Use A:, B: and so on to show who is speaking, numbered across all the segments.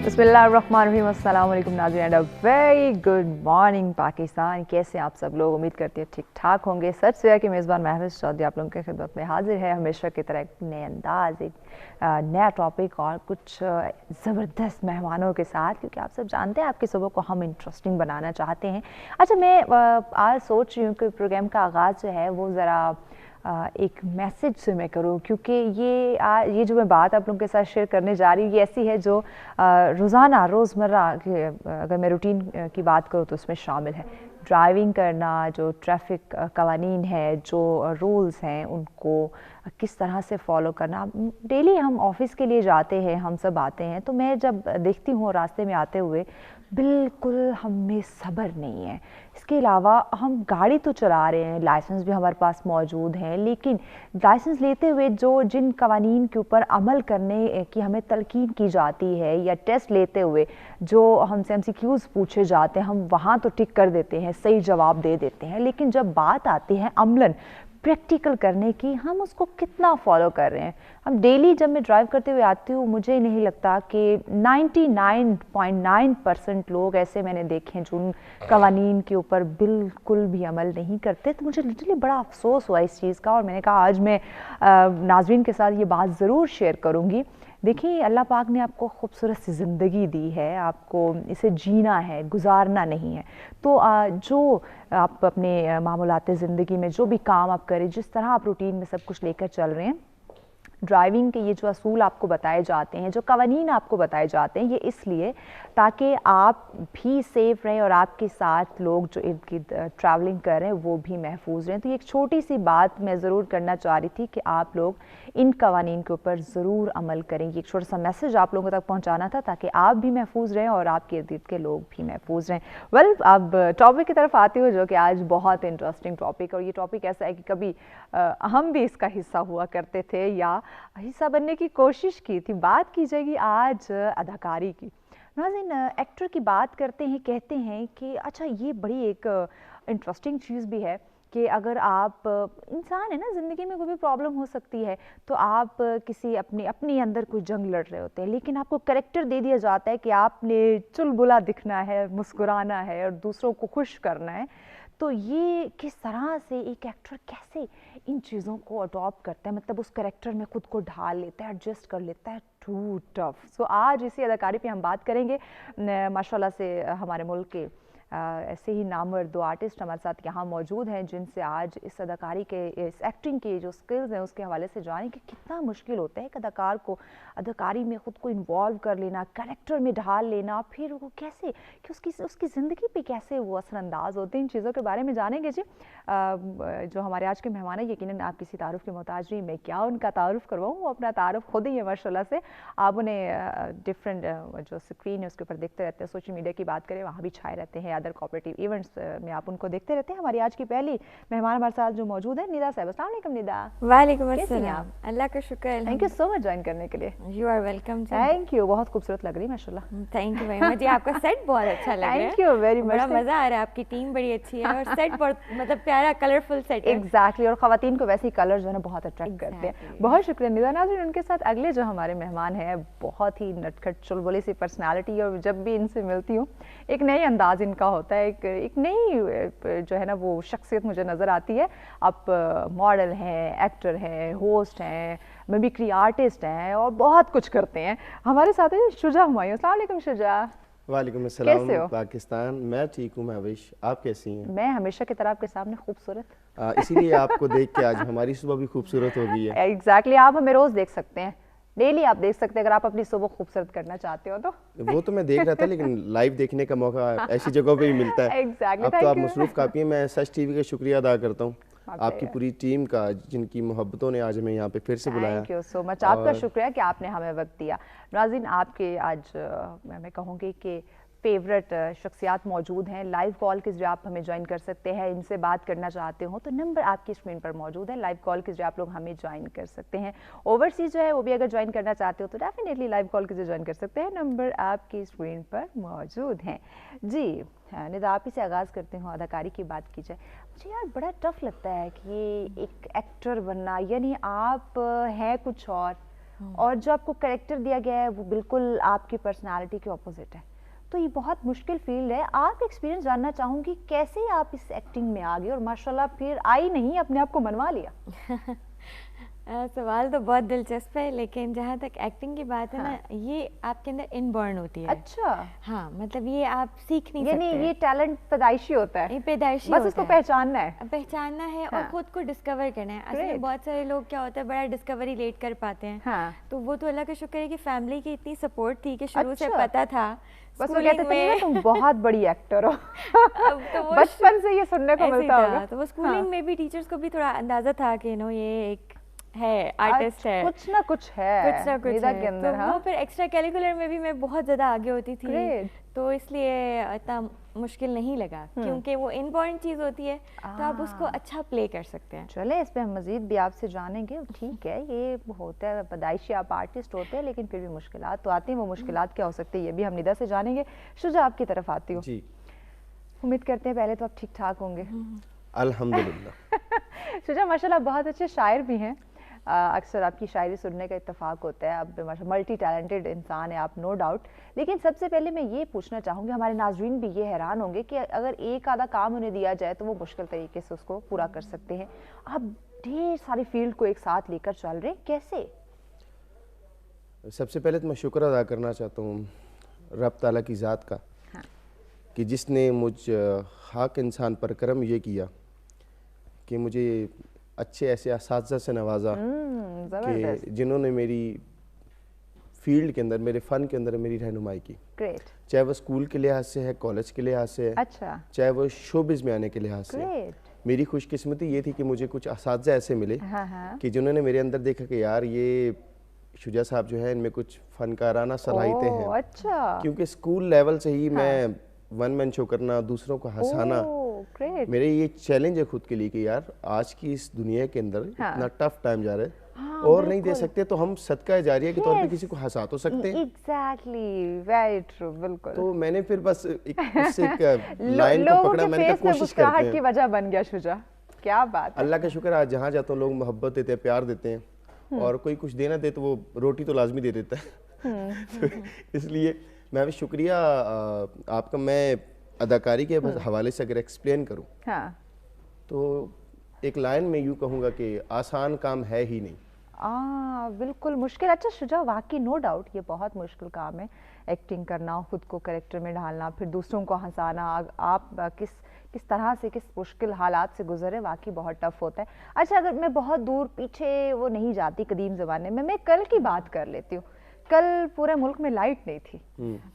A: बिस्मिल्लाहिर्रहमानिर्रहीम, अस्सलाम वालेकुम नाज़रीन and a very good morning Pakistan. कैसे हैं आप सब लोग? उम्मीद करती है ठीक ठाक होंगे। सच से कि मेज़बान महफिज़ चौधरी आप लोगों की खिदमत में हाजिर है, हमेशा की तरह एक नए अंदाज, एक नया टॉपिक और कुछ ज़बरदस्त मेहमानों के साथ, क्योंकि आप सब जानते हैं आपकी सुबह को हम इंटरेस्टिंग बनाना चाहते हैं। अच्छा, मैं आज सोच रही हूँ कि प्रोग्राम का आगाज़ जो है वो ज़रा एक मैसेज से मैं करूं, क्योंकि ये जो मैं बात आप लोगों के साथ शेयर करने जा रही हूँ, ये ऐसी है जो रोज़ाना रोज़मर्रा के अगर मैं रूटीन की बात करूँ तो उसमें शामिल है। ड्राइविंग करना, जो ट्रैफिक कवानीन है, जो रूल्स हैं, उनको किस तरह से फॉलो करना। डेली हम ऑफिस के लिए जाते हैं, हम सब आते हैं, तो मैं जब देखती हूँ रास्ते में आते हुए बिल्कुल हम में सब्र नहीं है। इसके अलावा हम गाड़ी तो चला रहे हैं, लाइसेंस भी हमारे पास मौजूद हैं, लेकिन लाइसेंस लेते हुए जिन कवानीन के ऊपर अमल करने की हमें तलकीन की जाती है, या टेस्ट लेते हुए जो हमसे एमसीक्यूज़ पूछे जाते हैं, हम वहाँ तो टिक कर देते हैं, सही जवाब दे देते हैं, लेकिन जब बात आती है अमलन प्रैक्टिकल करने की, हम उसको कितना फॉलो कर रहे हैं। हम डेली जब मैं ड्राइव करते हुए आती हूँ, मुझे नहीं लगता कि 99.9% लोग ऐसे मैंने देखे हैं जो उन कवानीन के ऊपर बिल्कुल भी अमल नहीं करते। तो मुझे लिटरली बड़ा अफसोस हुआ इस चीज़ का, और मैंने कहा आज मैं नाज़रीन के साथ ये बात ज़रूर शेयर करूँगी। देखिए, अल्लाह पाक ने आपको खूबसूरत सी ज़िंदगी दी है, आपको इसे जीना है, गुजारना नहीं है। तो जो आप अपने मामूलाते ज़िंदगी में जो भी काम आप करें, जिस तरह आप रूटीन में सब कुछ लेकर चल रहे हैं, ड्राइविंग के ये जो असूल आपको बताए जाते हैं, जो कवानीन आपको बताए जाते हैं, ये इसलिए ताकि आप भी सेफ़ रहें और आपके साथ लोग जो इर्द गिर्द ट्रैवलिंग कर रहे हैं वो भी महफूज रहें। तो ये एक छोटी सी बात मैं ज़रूर करना चाह रही थी कि आप लोग इन कवानीन के ऊपर ज़रूर अमल करें। ये एक छोटा सा मैसेज आप लोगों तक पहुँचाना था, ताकि आप भी महफूज रहें और आपके इर्द गिर्द के लोग भी महफूज रहें। वेल, अब टॉपिक की तरफ आती हूँ, जो कि आज बहुत इंटरेस्टिंग टॉपिक, और ये टॉपिक ऐसा है कि कभी हम भी इसका हिस्सा हुआ करते थे या हिस्सा बनने की कोशिश की थी। बात की जाएगी आज अदाकारी की। नाज़रीन, एक्टर की बात करते हैं, कहते हैं कि अच्छा, ये बड़ी एक इंटरेस्टिंग चीज़ भी है कि अगर आप इंसान है ना, ज़िंदगी में कोई भी प्रॉब्लम हो सकती है, तो आप किसी अपनी अंदर कोई जंग लड़ रहे होते हैं, लेकिन आपको कैरेक्टर दे दिया जाता है कि आपने चुलबुला दिखना है, मुस्कुराना है और दूसरों को खुश करना है। तो ये किस तरह से एक एक्टर कैसे इन चीज़ों को अडॉप्ट करता है, मतलब उस कैरेक्टर में खुद को ढाल लेता है, एडजस्ट कर लेता है। To tough. सो आज इसी अदाकारी पे हम बात करेंगे। माशाल्लाह से हमारे मुल्क के ऐसे ही नामवर दो आर्टिस्ट हमारे साथ यहाँ मौजूद हैं, जिनसे आज इस अदाकारी के, इस एक्टिंग के जो स्किल्स हैं उसके हवाले से जानें कि कितना मुश्किल होता है एक अदाकार को अदाकारी में ख़ुद को इन्वॉल्व कर लेना, कैरेक्टर में ढाल लेना, फिर वो कैसे कि उसकी ज़िंदगी पे कैसे वो असरअंदाज होते हैं। इन चीज़ों के बारे में जानेंगे जी। जो हमारे आज के मेहमान हैं, यकीनन आप किसी तारुफ़ के मोहताज नहीं, मैं क्या उनका तारुफ़ करवाऊँ, वो अपना तारुफ़ खुद ही है माशाल्लाह से। आप उन्हें डिफरेंट जो स्क्रीन है उसके ऊपर देखते रहते हैं, सोशल मीडिया की बात करें वहाँ भी छाए रहते हैं, अदर कोऑपरेटिव इवेंट्स में आप उनको देखते रहते हैं। हमारी आज की पहली मेहमान हमारे साथ जो मौजूद है, निदा साहब। अस्सलाम वालेकुम निदा।
B: वालेकुम अस्सलाम। अल्लाह का शुक्र है।
A: Thank you so much join करने के लिए।
B: You are welcome.
A: Thank you, बहुत खूबसूरत लग रही है माशाल्लाह।
B: Thank you very much. जी, आपका सेट बहुत अच्छा लग रहा है।
A: Thank you very much.
B: बड़ा मजा आ रहा है, आपकी टीम बड़ी अच्छी है और सेट बहुत मतलब प्यारा कलरफुल सेट है।
A: एग्जैक्टली, और ख़वातीन को वैसे ही कलर जो है ना बहुत अट्रैक्ट करते हैं। बहुत शुक्रिया निदा। नाज़रीन, उनके साथ अगले जो हमारे मेहमान हैं, बहुत ही नटखट चुलबुली सी पर्सनालिटी, और जब भी इनसे मिलती हूँ एक नई अंदाज इनका होता है, एक नई जो है ना वो शख्सियत मुझे नज़र आती है। आप मॉडल हैं, एक्टर हैं, होस्ट हैं, मिमिक्री आर्टिस्ट हैं और बहुत कुछ करते हैं। हमारे साथ है शुजा हुमायूं। अस्सलाम वालेकुम शुजा।
C: वालेकुम अस्सलाम।
A: कैसे हो?
C: पाकिस्तान। मैं ठीक हूँ महविश, आप कैसी हैं?
A: मैं हमेशा की तरह आपके सामने खूबसूरत।
C: इसीलिए आपको देख के आज हमारी सुबह भी खूबसूरत हो गई है।
A: एग्जैक्टली, आप हमें रोज़ देख सकते हैं, डेली आप देख सकते हैं, अगर आप अपनी सुबह खूबसूरत करना चाहते हो तो।
C: वो तो मैं देख रहा था, लेकिन लाइव देखने का मौका ऐसी जगह पे ही मिलता है।
A: एग्जैक्टली,
C: अब तो आप मसरूफ़ काफ़ी हैं। मैं सच टीवी का शुक्रिया अदा करता हूँ, आपकी पूरी टीम का, जिनकी मोहब्बतों ने आज हमें यहाँ पे फिर से बुलाया।
A: थैंक यू सो मच, आपका शुक्रिया कि आपने हमें वक्त दिया। नाज़रीन, आपके आज मैं कहूँगी कि फेवरेट शख्सियात मौजूद हैं। लाइव कॉल के जरिए आप हमें ज्वाइन कर सकते हैं, इनसे बात करना चाहते हो तो नंबर आपकी स्क्रीन पर मौजूद है। लाइव कॉल के जरिए आप लोग हमें ज्वाइन कर सकते हैं। ओवरसीज जो है वो भी अगर ज्वाइन करना चाहते हो तो डेफिनेटली लाइव कॉल के जरिए ज्वाइन कर सकते हैं, नंबर आपकी स्क्रीन पर मौजूद हैं जी। निदा, आप ही से आगाज़ करते हो, अदाकारी की बात की जाए। मुझे यार बड़ा टफ लगता है कि ये एक एक्टर बनना, यानी आप हैं कुछ और اور جو آپ کو کریکٹر دیا گیا ہے وہ بالکل آپ کی پرسنالٹی کے اپوزٹ ہے. تو یہ بہت مشکل فیلڈ ہے. آپ ایکسپیرینس جاننا چاہوں گی کیسے آپ اس ایکٹنگ میں آ گئے اور ماشاءاللہ پھر آئی نہیں اپنے آپ کو منوا لیا.
B: سوال تو بہت دلچسپ ہے، لیکن جہاں تک ایکٹنگ کی بات ہے نا، یہ آپ کے اندر ان بورن ہوتی ہے.
A: اچھا.
B: ہاں، مطلب یہ آپ سیکھ نہیں
A: یعنی
B: سکتے.
A: یہ ٹیلنٹ پیدائشی ہوتا ہے،
B: یہ پیدائشی
A: بس اس کو پہچاننا ہے.
B: پہچاننا ہے اور خود کو ڈسکور کرنا ہے. اصل میں بہت سارے لوگ کیا ہوتا ہے بڑا ڈسکوری لیٹ کر پاتے ہیں. تو وہ تو اللہ کا شکر ہے کہ فیملی کی اتنی سپورٹ تھی کہ شروع سے پتا تھا.
A: بس وہ کہتے تھے نا تم بہت بڑی ایکٹر ہو، بچپن سے یہ سننے کو ملتا ہوگا.
B: تو وہ اسکولنگ میں بھی ٹیچرز کو بھی تھوڑا اندازہ تھا کہ نو یہ ایک ہے آرٹسٹ ہے،
A: کچھ نہ کچھ ہے کے اندر.
B: تو وہ پھر ایکسٹرا کیریکولر میں بھی میں بہت زیادہ آگے ہوتی تھی، تو اس لیے اتنا مشکل نہیں لگا کیونکہ وہ امپورٹنٹ چیز ہوتی ہے تو آپ اس کو اچھا پلے کر سکتے ہیں.
A: چلے اس پہ ہم مزید بھی آپ سے جانیں گے. ٹھیک ہے، یہ ہوتا ہے پیدائشی آپ آرٹسٹ ہوتے ہیں لیکن پھر بھی مشکلات تو آتی ہیں. وہ مشکلات کیا ہو سکتی ہے یہ بھی ہم ندا سے جانیں گے. شجا آپ کی طرف آتی ہوں.
C: جی
A: امید کرتے ہیں پہلے تو آپ ٹھیک ٹھاک ہوں گے.
C: الحمدللہ.
A: شجا ماشاءاللہ بہت اچھے شاعر بھی ہیں. اکثر آپ کی شاعری سننے کا اتفاق ہوتا ہے. اب ملٹی ٹیلنٹڈ انسان ہے آپ، نو ڈاؤٹ. لیکن سب سے پہلے میں یہ پوچھنا چاہوں گی، ہمارے ناظرین بھی یہ حیران ہوں گے کہ اگر ایک آدھا کام انہیں دیا جائے تو وہ مشکل طریقے سے اس کو پورا کر سکتے ہیں. آپ ڈھیر ساری فیلڈ کو ایک ساتھ لے کر چل رہے ہیں، کیسے؟
C: سب سے پہلے تو میں شکر ادا کرنا چاہتا ہوں رب تعالیٰ کی ذات کا کہ جس نے مجھ خاک انسان پر کرم یہ کیا کہ مجھے اچھے ایسے اساتذہ سے نوازا کہ جنہوں نے میری فیلڈ کے اندر، میرے فن کے اندر میری رہنمائی کی. چاہے وہ اسکول کے لحاظ سے ہے، کالج کے لحاظ سے ہے، چاہے وہ شوبز میں آنے کے لحاظ سے ہے. میری خوش قسمتی یہ تھی کہ مجھے کچھ اساتذہ ایسے ملے کہ جنہوں نے میرے اندر دیکھا کہ یار یہ شجاع صاحب جو ہے ان میں کچھ فنکارانہ صلاحیتیں ہیں. کیونکہ اسکول لیول سے ہی میں ون مین شو کرنا، دوسروں کو ہنسانا، میرے یہ چیلنج ہے خود کے لیے کہ یار آج کی اس دنیا کے اندر اتنا ٹف ٹائم جا رہا ہے اور نہیں دے سکتے تو ہم صدقہ جاریہ کے طور پہ کسی کو ہنسا تو سکتے ہیں.
A: Exactly, very true. بالکل.
C: تو میں نے پھر بس اس سے ایک لائن کو پکڑا، میں نے کہا کوشش کرتے ہیں.
A: کی وجہ بن گیا شجاع. کیا بات ہے.
C: اللہ کا شکر آج جہاں جاتا ہوں لوگ محبت دیتے ہیں، پیار دیتے ہیں، اور کوئی کچھ دینا دے تو وہ روٹی تو لازمی دے دیتا ہے. اس لیے میں بھی شکریہ آپ کا. میں اداکاری کے حوالے سے اگر ایکسپلین کروں تو ایک لائن میں یوں کہوں گا کہ آسان کام ہے ہی نہیں.
A: بالکل مشکل. اچھا شجاع، واقعی نو ڈاؤٹ یہ بہت مشکل کام ہے، ایکٹنگ کرنا، خود کو کریکٹر میں ڈھالنا، پھر دوسروں کو ہنسانا. آپ کس طرح سے کس مشکل حالات سے گزرے، واقعی بہت ٹف ہوتا ہے. اچھا اگر میں بہت دور پیچھے وہ نہیں جاتی قدیم زمانے میں کل کی بات کر لیتی ہوں. کل پورے ملک میں لائٹ نہیں تھی.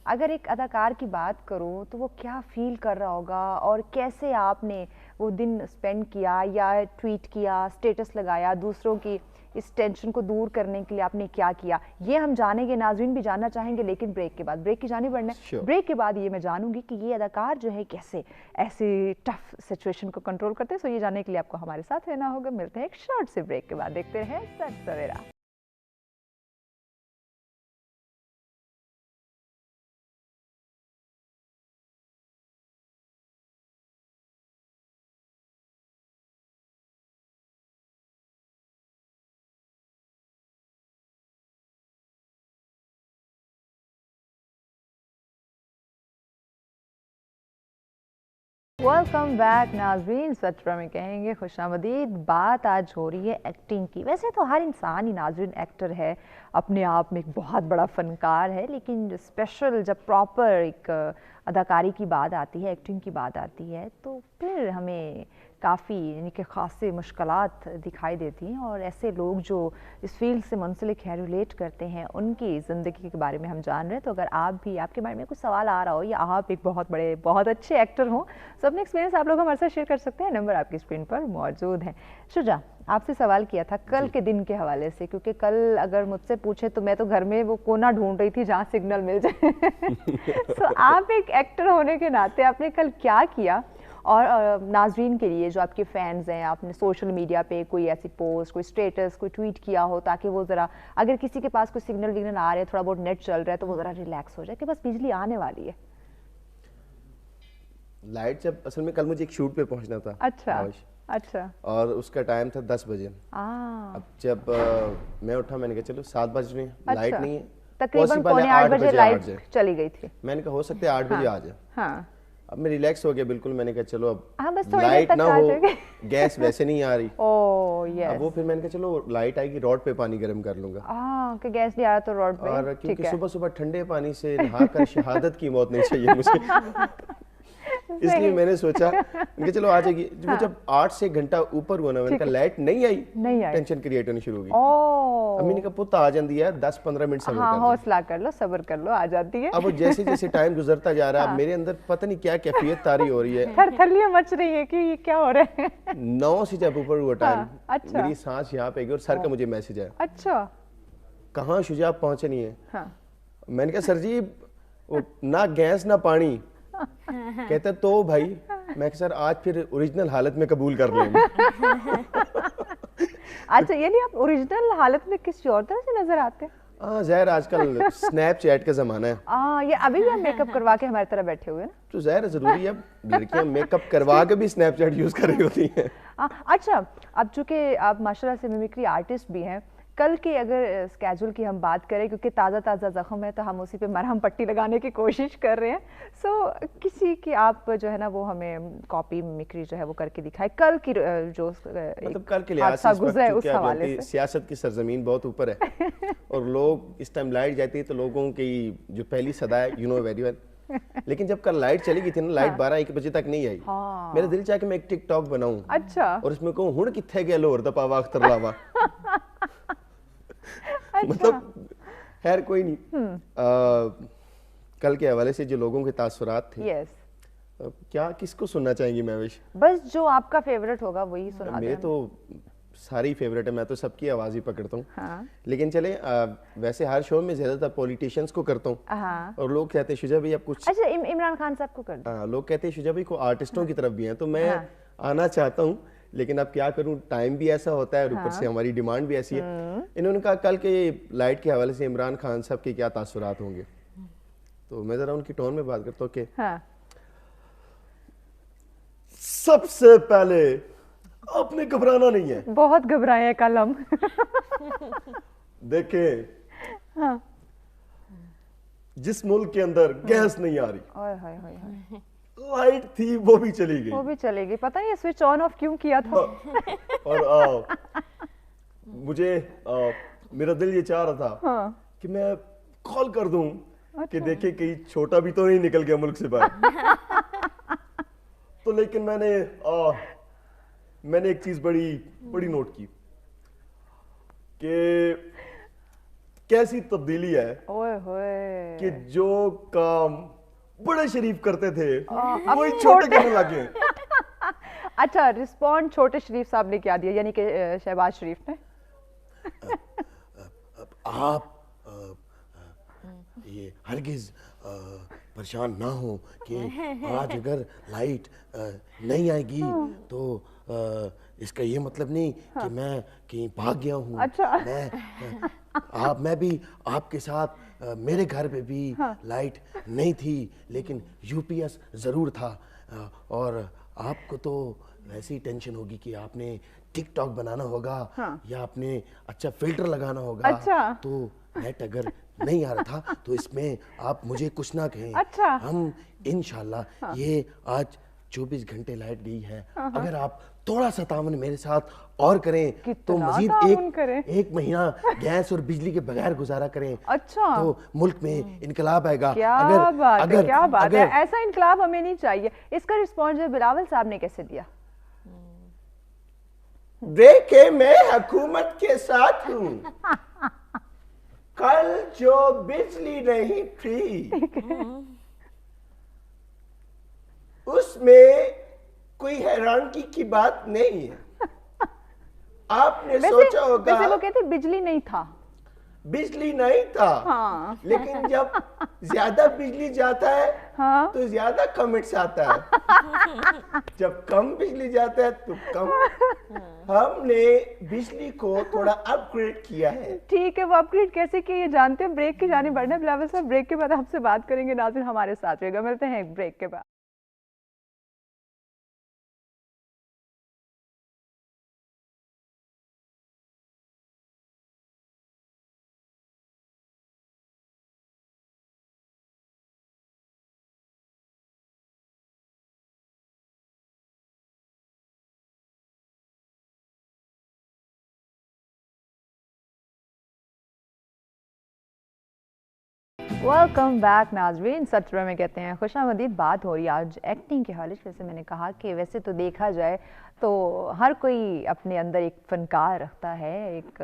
A: اگر ایک اداکار کی بات کروں تو وہ کیا فیل کر رہا ہوگا اور کیسے آپ نے وہ دن اسپینڈ کیا، یا ٹویٹ کیا، اسٹیٹس لگایا، دوسروں کی اس ٹینشن کو دور کرنے کے لیے آپ نے کیا کیا، یہ ہم جانیں گے، ناظرین بھی جاننا چاہیں گے. لیکن بریک کے بعد، بریک کی جانب بڑھنا ہے. بریک کے بعد یہ میں جانوں گی کہ یہ اداکار جو ہے کیسے ایسے ٹف سچویشن کو کنٹرول کرتے ہیں. سو یہ جاننے کے لیے آپ کو ہمارے ساتھ رہنا ہوگا. ملتے ہیں ایک شارٹ سے بریک کے بعد. دیکھتے رہیں سچ سویرا. ویلکم بیک ناظرین. سچرا میں کہیں گے خوش آمدید. بات آج ہو رہی ہے ایکٹنگ کی. ویسے تو ہر انسان ہی ناظرین ایکٹر ہے، اپنے آپ میں ایک بہت بڑا فنکار ہے، لیکن اسپیشل جب پراپر ایک اداکاری کی بات آتی ہے، ایکٹنگ کی بات آتی ہے، تو پھر ہمیں کافی یعنی کہ خاصے مشکلات دکھائی دیتی ہیں. اور ایسے لوگ جو اس فیلڈ سے منسلک ہیں، ریلیٹ کرتے ہیں، ان کی زندگی کے بارے میں ہم جان رہے ہیں. تو اگر آپ بھی، آپ کے بارے میں کچھ سوال آ رہا ہو، یا آپ ایک بہت اچھے ایکٹر ہوں، تو اپنے ایکسپیرینس آپ لوگ ہمارے ساتھ شیئر کر سکتے ہیں. نمبر آپ کی اسکرین پر موجود ہیں. شجاع، آپ سے سوال کیا تھا کل کے دن کے حوالے سے، کیونکہ کل اگر مجھ سے پوچھے تو میں تو گھر میں وہ کونا ڈھونڈ رہی تھی جہاں سگنل مل جائے. تو آپ ایک ایکٹر ہونے کے ناطے آپ نے کل کیا کیا، اور ناظرین کے لیے جو آپ کے فینز ہیں، آپ نے سوشل میڈیا پہ کوئی ایسی پوسٹ، کوئی اسٹیٹس، کوئی ٹویٹ کیا ہو تاکہ وہ ذرا، اگر کسی کے پاس کوئی سگنل وگنل آ رہے ہیں، تھوڑا بہت نیٹ چل رہا ہے، تو وہ ذرا ریلیکس ہو جائے کہ بس بجلی آنے والی ہے.
C: لائٹ جب اصل میں کل مجھے ایک شوٹ پہ پہنچنا تھا.
A: اچھا. اچھا.
C: اور اس کا ٹائم تھا 10 بجے. اب جب میں اٹھا میں نے کہا چلو 7 بج رہے ہیں, لائٹ نہیں ہے,
A: تقریباً 7:45 بجے لائٹ چلی گئی تھی.
C: میں نے کہا ہو سکتا ہے 8 بجے آ جائے.
A: ہاں,
C: اب میں ریلیکس ہو گیا بالکل. میں نے کہا چلو اب لائٹ نہ ہو, گیس ویسے نہیں آ رہی. اب وہ پھر میں نے کہا چلو لائٹ آئے گی, راڈ پہ پانی گرم کر لوں گا,
A: کہ گیس نہیں آ رہا تو راڈ پہ.
C: اور کیونکہ صبح صبح ٹھنڈے پانی سے نہا کر شہادت کی موت نہیں چاہیے مجھے, اس لیے میں نے سوچا کہ چلو آ جائے گی. وہ جب 8 سے گھنٹہ اوپر ہوا نا, میں نے کہا لائٹ نہیں آئی, ٹینشن کریٹ ہونی شروع ہو گئی. امی نے کہا پت آ جاندی ہے, 10-15 منٹ صبر کر لو,
A: حوصلہ کر لو, صبر کر لو, آ جاتی ہے.
C: اب وہ جیسے جیسے ٹائم گزرتا جا رہا ہے, اب میرے اندر پتہ نہیں کیا کیفیت طاری ہو رہی ہے,
A: تھرتھلیاں مچ رہی ہے کہ یہ کیا ہو رہا ہے.
C: 9 سے جب اوپر ہوا ٹائم, میری سانس یہاں پہ گئی اور سر کا مجھے میسج آیا.
A: اچھا,
C: کہاں شجاع پہنچے نہیں ہے. میں نے کہا سر جی نہ گیس نہ پانی. کہتا تو بھائی, میں کہ سر آج پھر اوریجنل حالت میں قبول کر لیں گے.
A: اچھا, یعنی آپ اوریجنل حالت میں کسی اور طرح سے نظر آتے ہیں؟
C: ہاں ظاہر آج کل سنیپ چیٹ کا زمانہ ہے.
A: یہ ابھی بھی ہم میک اپ کروا کے ہماری طرح بیٹھے ہوئے ہیں نا,
C: تو ظاہر ضروری ہے, لڑکیاں میک اپ کروا کے بھی سنیپ چیٹ یوز کر رہی ہوتی ہیں.
A: اچھا, اب چونکہ آپ ماشاءاللہ سے میمکری آرٹسٹ بھی ہیں, کل کی اگر اسکیجول کی ہم بات کریں, کیونکہ تازہ زخم ہے تو ہم اسی پہ مرہم پٹی لگانے کی کوشش کر رہے ہیں, سو کسی کی آپ جو ہے نا وہ ہمیں کاپی میمکری جو ہے وہ کر کے دکھائے کل کی جو
C: مطلب کل کے لحاظ سے سیاست کی سرزمین بہت اوپر ہے, اور لوگ اس ٹائم لائٹ جاتی ہے تو لوگوں کی جو پہلی صدا ہے, یو نو ویری ویل. لیکن جب کل لائٹ چلی گئی تھی نا, لائٹ 12-1 بجے تک نہیں آئی, میرا دل چاہا کہ میں ایک ٹک ٹاک بناؤں.
A: اچھا,
C: اور اس میں کہوں ہن کتھے گئے لور دا پاوا اختر لاوا. مطلب خیر کوئی نہیں. کل کے حوالے سے جو لوگوں کے تاثرات تھے, کیا کس کو سننا چاہیں گی مہوش؟
A: بس جو آپ کا فیورٹ ہوگا وہی سنا دیں.
C: میرے تو ساری فیورٹ ہے, میں تو سب کی آواز ہی پکڑتا ہوں. لیکن چلیں ویسے ہر شو میں زیادہ تر پولیٹیشنز کو کرتا ہوں, اور لوگ کہتے ہیں شجاع بھائی آپ کچھ,
A: اچھا عمران خان صاحب کو کرتے ہیں,
C: لوگ کہتے ہیں شجاع بھائی کو آرٹسٹوں کی طرف بھی ہیں, تو میں آنا چاہتا ہوں, لیکن اب کیا کروں, ٹائم بھی ایسا ہوتا ہے اور اوپر سے ہماری ڈیمانڈ بھی ایسی ہے. انہوں نے کہا کل کے لائٹ کے حوالے سے عمران خان صاحب کے کیا تاثرات ہوں گے, تو میں ذرا ان کی ٹون میں بات کرتا ہوں کہ سب سے پہلے آپ نے گھبرانا نہیں ہے.
A: بہت گھبرائے ہیں کل ہم.
C: دیکھیں جس ملک کے اندر گیس نہیں آ رہی, لائٹ تھی وہ بھی چلی گئی,
A: پتہ نہیں سوئچ آن آف کیوں کیا تھا.
C: اور مجھے میرا دل یہ چاہ رہا تھا کہ میں کال کر دوں کہ دیکھیں کہیں چھوٹا بھی تو نہیں نکل گیا ملک سے باہر. تو لیکن میں نے ایک چیز بڑی نوٹ کی کہ کیسی تبدیلی ہے کہ جو کام بڑے شریف کرتے تھے وہی چھوٹے کرنے لگے.
A: اچھا, رسپونڈ چھوٹے شریف صاحب نے کیا دیا, یعنی کہ شہباز شریف نے.
C: آپ یہ ہرگز پریشان نہ ہو کہ آج اگر لائٹ نہیں آئے گی تو اس کا یہ مطلب نہیں کہ میں کہیں بھاگ گیا ہوں. میں بھی آپ کے ساتھ, میرے گھر پہ بھی لائٹ نہیں تھی لیکن یو پی ایس ضرور تھا, اور آپ کو تو ویسی ٹینشن ہوگی کہ آپ نے ٹک ٹاک بنانا ہوگا یا آپ نے اچھا فلٹر لگانا ہوگا, تو نیٹ اگر نہیں آ رہا تھا تو اس میں آپ مجھے کچھ نہ کہیں. ہم انشاءاللہ یہ آج 24 گھنٹے لائٹ گئی ہے, اگر آپ تھوڑا سا تعاون میرے ساتھ اور کریں تو مزید ایک مہینہ گیس اور بجلی کے بغیر گزارا کریں, تو ملک میں انقلاب آئے گا.
A: کیا بات ہے, ایسا انقلاب ہمیں نہیں چاہیے. اس کا رسپانس بلاول صاحب نے کیسے دیا؟
C: دیکھیں میں حکومت کے ساتھ ہوں, کل جو بجلی نہیں تھی اس میں کوئی حیرانگی کی بات نہیں ہے. آپ نے سوچا ہوگا
A: وہ کہتے بجلی نہیں تھا,
C: بجلی نہیں تھا, لیکن جب زیادہ بجلی جاتا ہے تو زیادہ کمنٹس آتا ہے, جب کم بجلی جاتا ہے تو کم. ہم نے بجلی کو تھوڑا اپ گریڈ کیا ہے.
A: ٹھیک ہے, وہ اپ گریڈ کیسے کیا یہ جانتے ہیں. بریک کی جانب بڑھنا ہے بلاول صاحب, بریک کے بعد آپ سے بات کریں گے. ناظرین ہمارے ساتھ رہے گا, ملتے ہیں بریک کے بعد. वेलकम बैक नाज़रीन। सत्र में कहते हैं खुशामदीद बात हो रही है आज एक्टिंग के हवाले से। जैसे मैंने कहा कि वैसे तो देखा जाए तो हर कोई अपने अंदर एक फ़नकार रखता है, एक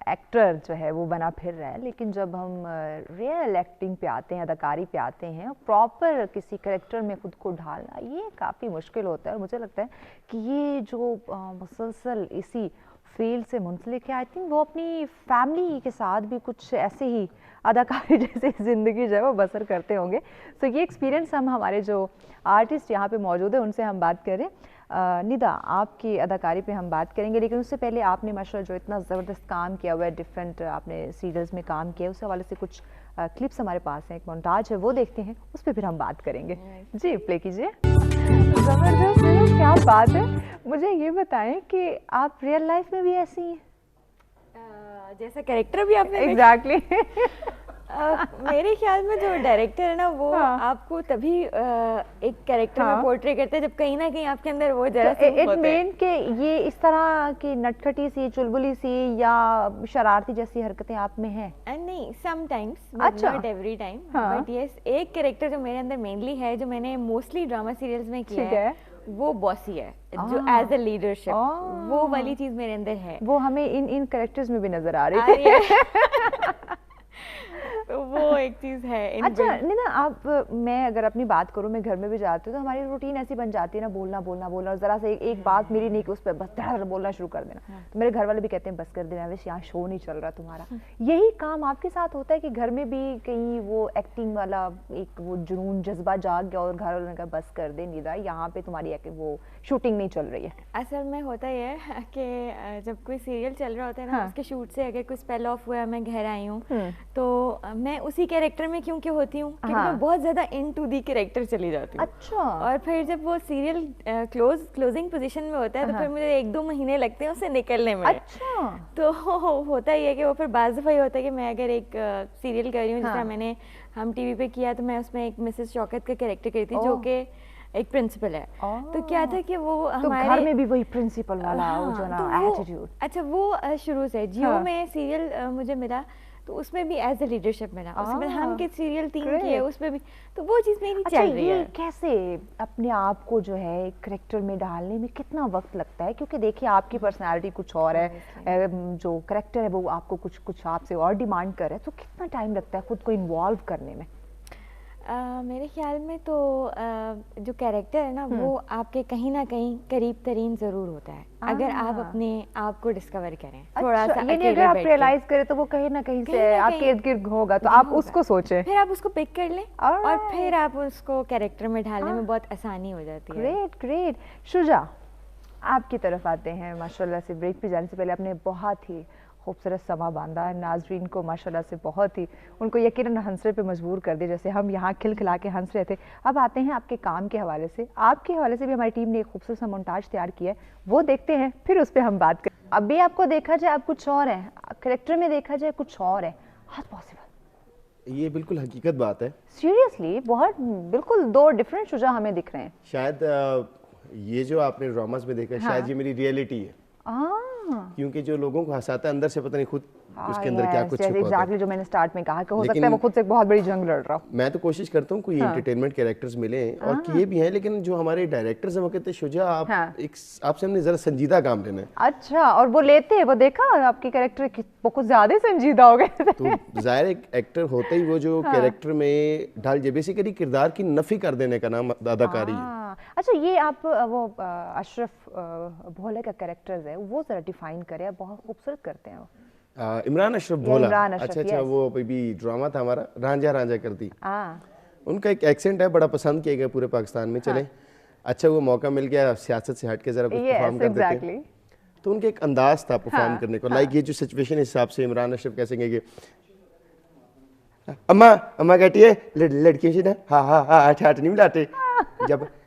A: एक्टर जो है वो बना फिर रहा है, लेकिन जब हम रियल एक्टिंग पे आते हैं, अदाकारी पे आते हैं, प्रॉपर किसी करेक्टर में ख़ुद को ढालना ये काफ़ी मुश्किल होता है। और मुझे लगता है कि ये जो मुसलसल इसी फील्ड से मुंसलिक है, आई थिंक वो अपनी फैमिली के साथ भी कुछ ऐसे ही अदाकारी जैसे ज़िंदगी जो है वो बसर करते होंगे। तो ये एक्सपीरियंस हम हमारे जो आर्टिस्ट यहाँ पे मौजूद है उनसे हम बात करें। निदा, आपकी अदाकारी पे हम बात करेंगे, लेकिन उससे पहले आपने माशाल्लाह जो इतना ज़बरदस्त काम किया हुआ है, डिफरेंट आपने सीरियल्स में काम किया है, उस हवाले से कुछ क्लिप्स हमारे पास हैं, एक मोन्टाज है, वो देखते हैं, उस पर फिर हम बात करेंगे। जी प्ले कीजिए। ज़बरदस्त, क्या बात है। मुझे ये बताएं कि आप रियल लाइफ में भी ऐसी हैं?
B: जैसा कैरेक्टर भी आपने
A: एग्जैक्टली
B: मेरे ख्याल में जो डायरेक्टर है ना वो आपको तभी एक कैरेक्टर में पोर्ट्रे करते हैं जब कहीं ना कहीं आपके अंदर वो जरा सा
A: इट मीन कि ये इस तरह की नटखटी सी, चुलबुली सी या शरारती जैसी हरकतें आप में हैं?
B: नहीं, समटाइम्स,
A: अच्छा,
B: not every time, but yes एक कैरेक्टर जो मेरे अंदर मेनली है, जो मैंने मोस्टली ड्रामा सीरियल्स में किया है, वो बॉसी है, जो एज अ लीडरशिप, वो वाली चीज मेरे अंदर है।
A: वो हमें इन कैरेक्टर्स में भी नजर आ रही है।
B: तो वो एक चीज़ है।
A: अच्छा निदा, आप मैं अगर अपनी बात करूँ, मैं घर में भी जाती हूँ तो हमारी रूटीन ऐसी बन जाती है ना, बोलना बोलना बोलना, और ज़रा से एक बात मेरी नहीं कि उस पर बस धड़ बोलना शुरू कर देना। तो मेरे घर वाले भी कहते हैं बस कर देना, वैसे यहाँ शो नहीं चल रहा तुम्हारा। यही काम आपके साथ होता है कि घर में भी कहीं वो एक्टिंग वाला एक वो जुनून जज्बा जाग गया और घर वालों ने कहा बस कर दे निदा, यहाँ पे तुम्हारी वो शूटिंग नहीं चल रही है?
B: असल में होता ही है कि जब कोई सीरियल चल रहा होता है ना, उसके शूट से अगर कोई स्पेल ऑफ हुआ, मैं घर आई हूँ, तो मैं उसी कैरेक्टर में क्योंकि होती हूँ कि मैं बहुत ज्यादा इनटू दी कैरेक्टर चली जाती हूँ।
A: अच्छा।
B: और फिर जब वो सीरियल क्लोजिंग पोजीशन में होता है तो फिर मुझे 1-2 महीने लगते हैं उससे निकलने में।
A: अच्छा।
B: तो होता ही है कि वो फिर बाज़ दफ़ा ही होता है कि मैं अगर एक सीरियल कर रही हूँ, जिस तरह मैंने हम टीवी पे किया, तो मैं उसमें एक मिसेस शौकत का कैरेक्टर करी थी जो कि एक प्रिंसिपल है। तो क्या था कि वो हमारे
A: घर में भी वही प्रिंसिपल वाला वो जो ना एटीट्यूड।
B: अच्छा, वो शुरू से जियो में सीरियल मुझे मिला तो उसमें भी एज ए लीडरशिप मिला। उसमें हम के सीरियल 3 किए, उसमें भी तो वो चीज़ मेरी चल रही है।
A: कैसे अपने आप को जो है एक करेक्टर में डालने में कितना वक्त लगता है? क्योंकि देखिए आपकी पर्सनालिटी कुछ और है, जो करेक्टर है वो आपको कुछ आपसे और डिमांड कर रहा है, तो कितना टाइम लगता है खुद को इन्वॉल्व करने में?
B: मेरे ख्याल में तो जो कैरेक्टर है ना वो आपके कहीं ना कहीं करीब तरीन ज़रूर होता है, अगर आप अपने आप को डिस्कवर करें। थोड़ा सा
A: अगर आप रियलाइज करें तो वो कहीं ना कहीं से आपके इर्द गिर्द होगा, तो आप उसको सोचें,
B: फिर आप उसको पिक कर लें और फिर आप उसको कैरेक्टर में ढालने में बहुत आसानी हो जाती है।
A: Great great. शुजा, आपकी तरफ आते हैं। माशाल्लाह से ब्रेक पे जाने से पहले आपने बहुत ही खूबसूरत समा बांधा है, नाजरीन को माशाल्लाह से बहुत ही उनको यकीनन हंसने पे मजबूर कर दिया, जैसे हम यहाँ खिलखिला के हंस रहे थे। अब आते हैं आपके काम के हवाले से। आपके हवाले से भी हमारी टीम ने एक खूबसूरत सा मोन्टाज तैयार किया है, वो देखते हैं, फिर उस पर हम बात करें। अब भी आपको देखा जाए आप कुछ और है, करेक्टर में देखा जाए कुछ और है, हाउ पॉसिबल?
C: ये बिल्कुल हकीकत बात है।
A: सीरियसली बहुत बिल्कुल 2 डिफरेंट शुजा हमें दिख रहे हैं।
C: शायद ये जो आपने ड्रामास में देखा, शायद ये मेरी रियलिटी है, क्योंकि जो लोगों को हंसाता है अंदर से पता नहीं खुद उसके अंदर क्या कुछ छुपा होता है।
A: जो मैंने स्टार्ट में कहा कि हो सकता है वो खुद से बहुत बड़ी जंग लड़ रहा हो।
C: मैं तो कोशिश करता हूँ कोई एंटरटेनमेंट कैरेक्टर्स मिले और किए भी हैं, लेकिन जो हमारे डायरेक्टर्स हैं वो कहते हैं शुजा आप आपसे हमने जरा संजीदा काम लेना है।
A: अच्छा, और वो लेते हैं, वो देखा आपके कैरेक्टर वो कुछ ज्यादा संजीदा हो गए।
C: तो जाहिर एक एक्टर होता ही वो जो कैरेक्टर में ढाल जाए, बेसिकली किरदार की नफी कर देने का नाम अदाकारी है।
A: अच्छा, ये आप वो अशरफ भोले का कैरेक्टर्स है वो जरा डिफाइन करें, बहुत खूबसूरत करते हैं वो।
C: इमरान अशरफ भोला। अच्छा, वो भी ड्रामा था हमारा, रांझा रांझा करती। उनका एक एक्सेंट है, बड़ा पसंद किया गया पूरे पाकिस्तान में। चले अच्छा वो मौका मिल गया सियासत से हट के जरा कुछ परफॉर्म कर देते, तो उनके एक अंदाज था परफॉर्म करने को। लाइक ये जो सिचुएशन हिसाब से इमरान अशरफ कैसे कहेंगे, अम्मा अम्मा कहती है लड़कियों से ना हाँ हाथ नहीं मिलाते।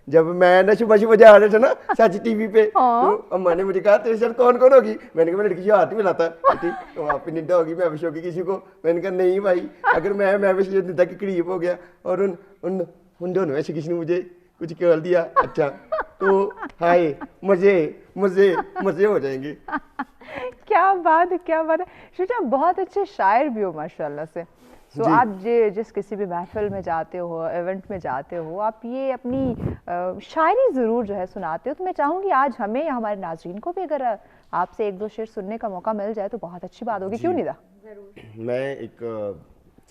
C: जब मैं ना सुबह सुबह जा रहे थे ना सच टीवी पे, तो अम्मा ने मुझे कहा तेरे साथ कौन कौन होगी? मैंने कहा मैं लड़की से हाथ नहीं मिलाता। तो वहाँ पे निड्डा होगी, मैं विश होगी किसी को? मैंने कहा नहीं भाई, अगर मैं विश निड्डा के करीब हो गया और उन दोनों ऐसे किसी ने मुझे कुछ कह दिया, अच्छा तो हाय मजे मजे मजे हो जाएंगे।
A: کیا بات ہے, کیا بات ہے. شجا بہت اچھے شاعر بھی ہو ماشاءاللہ سے. سو آپ جس کسی بھی محفل میں جاتے ہو, ایونٹ میں جاتے ہو, آپ یہ اپنی شاعری ضرور جو ہے سناتے ہو. تو میں چاہوں گی آج ہمیں یا ہمارے ناظرین کو بھی اگر آپ سے ایک دو شعر سننے کا موقع مل جائے تو بہت اچھی بات ہوگی. کیوں ندا؟
C: میں ایک